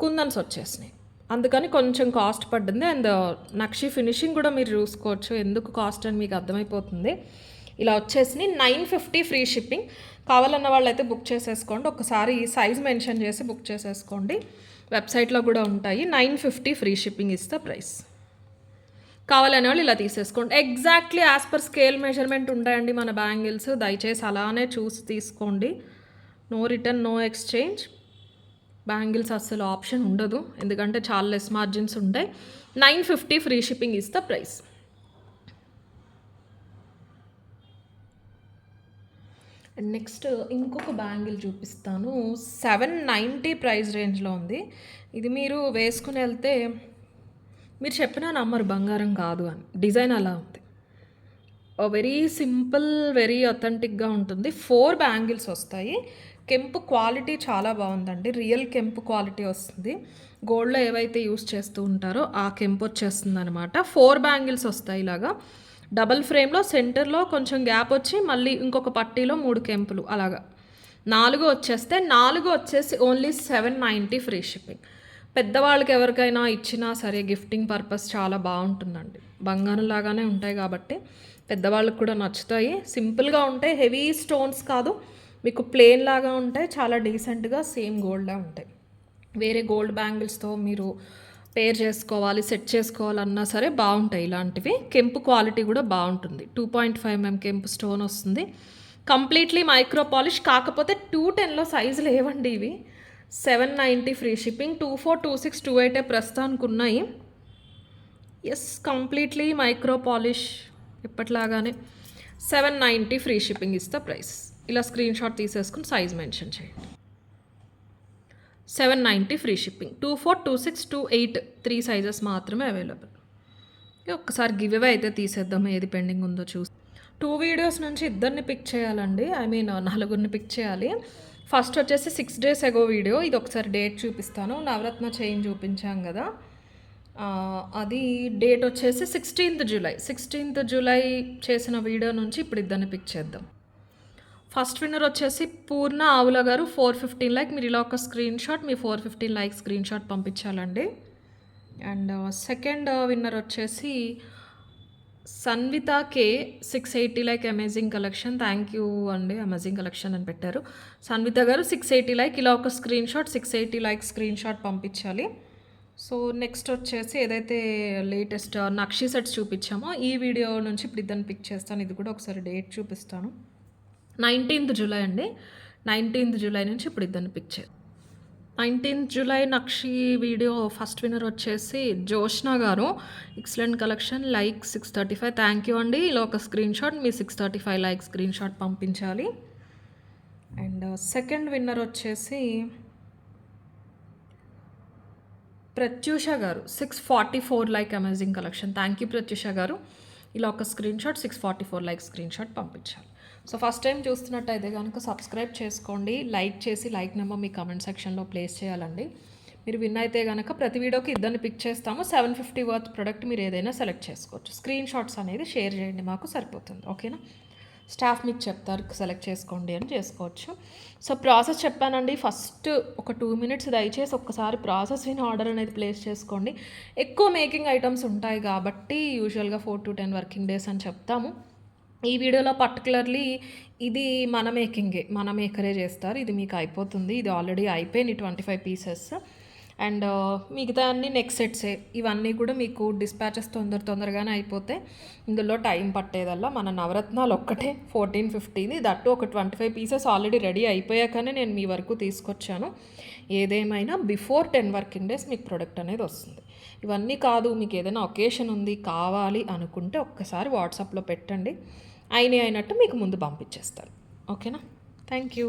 కుందన్స్ వచ్చేసినాయి. అందుకని కొంచెం కాస్ట్ పడ్డింది. అండ్ నక్షి ఫినిషింగ్ కూడా మీరు చూసుకోవచ్చు, ఎందుకు కాస్ట్ అని మీకు అర్థమైపోతుంది. ఇలా వచ్చేసి 950 ఫ్రీ షిప్పింగ్. కావాలన్న వాళ్ళైతే బుక్ చేసేసుకోండి. ఒకసారి సైజ్ మెన్షన్ చేసి బుక్ చేసేసుకోండి, వెబ్సైట్లో కూడా ఉంటాయి. 950 ఫ్రీ షిప్పింగ్ ఇస్తే ప్రైస్. కావాలనే వాళ్ళు ఇలా తీసేసుకోండి. Exactly as per scale measurement ఉంటాయండి మన బ్యాంగిల్స్. దయచేసి అలానే చూసి తీసుకోండి. No return, no exchange. Bangles అస్సలు ఆప్షన్ ఉండదు, ఎందుకంటే చాలా లెస్ మార్జిన్స్ ఉంటాయి. 950 free shipping is the price. And next ఇంకొక బ్యాంగిల్ చూపిస్తాను. 790 ప్రైస్ రేంజ్లో ఉంది. ఇది మీరు వేసుకుని వెళ్తే మీరు చెప్పినా నమ్మరు బంగారం కాదు అని. డిజైన్ అలా ఉంది. వెరీ సింపుల్, వెరీ అథెంటిక్‌గా ఉంటుంది. 4 బ్యాంగిల్స్ వస్తాయి. కెంపు క్వాలిటీ చాలా బావుందండి. రియల్ కెంపు క్వాలిటీ వస్తుంది. గోల్డ్‌లో ఏవైతే యూజ్ చేస్తూ ఉంటారో ఆ కెంపు వచ్చేస్తుందనమాట. 4 బ్యాంగిల్స్ వస్తాయి ఇలాగా. డబుల్ ఫ్రేమ్‌లో సెంటర్‌లో కొంచెం గ్యాప్ వచ్చి మళ్ళీ ఇంకొక పట్టీలో 3 కెంపులు అలాగా. 4 వచ్చేస్తే 4 వచ్చేసి ఓన్లీ 790 ఫ్రీ షిప్పింగ్. పెద్దవాళ్ళకి ఎవరికైనా ఇచ్చినా సరే గిఫ్టింగ్ పర్పస్ చాలా బావుంటుందండి. బంగారం లాగానే ఉంటాయి కాబట్టి పెద్దవాళ్ళకి కూడా నచ్చుతాయి. సింపుల్‌గా ఉంటాయి. హెవీ స్టోన్స్ కాదు. మీకు ప్లెయిన్ లాగా ఉంటాయి. చాలా డీసెంట్‌గా సేమ్ గోల్డ్‌లా ఉంటాయి. వేరే గోల్డ్ బ్యాంగిల్స్‌తో మీరు పేర్ చేసుకోవాలి, సెట్ చేసుకోవాలన్నా సరే బావుంటాయి ఇలాంటివి. కెంపు క్వాలిటీ కూడా బావుంటుంది. 2.5 mm కెంపు స్టోన్ వస్తుంది. Completely micro polish. కాకపోతే 210లో సైజు లేవండి ఇవి. 790 ఫ్రీ షిప్పింగ్. 24, 26, 28 ప్రస్తుతానికి ఉన్నాయి. ఎస్, కంప్లీట్లీ మైక్రో పాలిష్ ఇప్పట్లాగానే. 790 free shipping is the price. ఇలా స్క్రీన్ షాట్ తీసేసుకుని సైజ్ మెన్షన్ చేయండి. 790 ఫ్రీ షిప్పింగ్. 24, 26, 28 3 సైజెస్ మాత్రమే అవైలబుల్. ఒక్కసారి గివ్ అవే అయితే తీసేద్దాం, ఏది పెండింగ్ ఉందో చూసి. 2 వీడియోస్ నుంచి ఇద్దరిని పిక్ చేయాలండి. ఐ మీన్ నలుగురిని పిక్ చేయాలి. ఫస్ట్ వచ్చేసి 6 days ago వీడియో. ఇది ఒకసారి డేట్ చూపిస్తాను. నవరత్న చైన్ చూపించాం కదా, అది డేట్ వచ్చేసి 16th July. 16th July చేసిన వీడియో నుంచి ఇప్పుడు ఇద్దరిని పిక్ చేద్దాం. ఫస్ట్ విన్నర్ వచ్చేసి పూర్ణ ఆవుల గారు 415 లైక్. మీరు ఇలా ఒక స్క్రీన్ షాట్, మీ 415 లైక్ స్క్రీన్ షాట్ పంపించాలండి. అండ్ సెకండ్ విన్నర్ వచ్చేసి Sanvitha K 680 like. Amazing collection. Thank you అండి, అమేజింగ్ కలెక్షన్ అని పెట్టారు. సన్విత గారు 680 లైక్. ఇలా ఒక screen shot 680 like screen shot పంపించాలి. సో నెక్స్ట్ వచ్చేసి ఏదైతే లేటెస్ట్ నక్షి సెట్స్ చూపించామో ఈ వీడియో నుంచి ఇప్పుడు ఇద్దరిని పిక్ చేస్తాను. ఇది కూడా ఒకసారి డేట్ చూపిస్తాను. 19th July అండి. 19th July నుంచి ఇప్పుడు ఇద్దరిని పిక్ చేద్దాం. 19th July నక్షి వీడియో ఫస్ట్ విన్నర్ వచ్చేసి జోష్న గారు. Excellent collection. Like 635. Thank you అండి. ఇలా ఒక స్క్రీన్ షాట్, మీ 635 లైక్ స్క్రీన్ షాట్ పంపించాలి. అండ్ సెకండ్ విన్నర్ వచ్చేసి ప్రత్యూష గారు 644 like. Amazing collection. Thank you Pratyusha గారు. ఇలా ఒక screen shot 644 like screen shot పంపించాలి. సో ఫస్ట్ టైం చూస్తున్నట్టయితే కనుక సబ్స్క్రైబ్ చేసుకోండి. లైక్ చేసి లైక్ నెంబర్ మీ కమెంట్ సెక్షన్లో ప్లేస్ చేయాలండి. మీరు విన్ అయితే కనుక ప్రతి వీడియోకి ఇద్దరిని పిక్ చేస్తాము. 750 వర్త్ ప్రోడక్ట్ మీరు ఏదైనా సెలెక్ట్ చేసుకోవచ్చు. స్క్రీన్ షాట్స్ అనేది షేర్ చేయండి, మాకు సరిపోతుంది. ఓకేనా? స్టాఫ్ మీకు చెప్తారు సెలెక్ట్ చేసుకోండి అని చేసుకోవచ్చు. సో ప్రాసెస్ చెప్పానండి. ఫస్ట్ ఒక 2 minutes దయచేసి ఒక్కసారి ప్రాసెస్ విని ఆర్డర్ అనేది ప్లేస్ చేసుకోండి. ఎక్కువ మేకింగ్ ఐటమ్స్ ఉంటాయి కాబట్టి యూజువల్గా 4 to 10 వర్కింగ్ డేస్ అని చెప్తాము. ఈ వీడియోలో పర్టికులర్లీ ఇది మన మేకరే చేస్తారు. ఇది మీకు అయిపోతుంది. ఇది ఆల్రెడీ అయిపోయింది 25 pieces. అండ్ మిగతా అన్ని నెక్స్ట్ సెట్సే. ఇవన్నీ కూడా మీకు డిస్పాచెస్ తొందరగానే అయిపోతాయి. ఇందులో టైం పట్టేదల్లా మన నవరత్నాలు ఒక్కటే 1450. దట్టు ఒక 25 pieces ఆల్రెడీ రెడీ అయిపోయాకనే నేను మీ వరకు తీసుకొచ్చాను. ఏదేమైనా బిఫోర్ 10 వర్కింగ్ డేస్ మీకు ప్రోడక్ట్ అనేది వస్తుంది. ఇవన్నీ కాదు, మీకు ఏదైనా ఒకేషన్ ఉంది కావాలి అనుకుంటే ఒక్కసారి వాట్సాప్లో పెట్టండి. అయినట్టు మీకు ముందు పంపించేస్తారు. ఓకేనా? Thank you.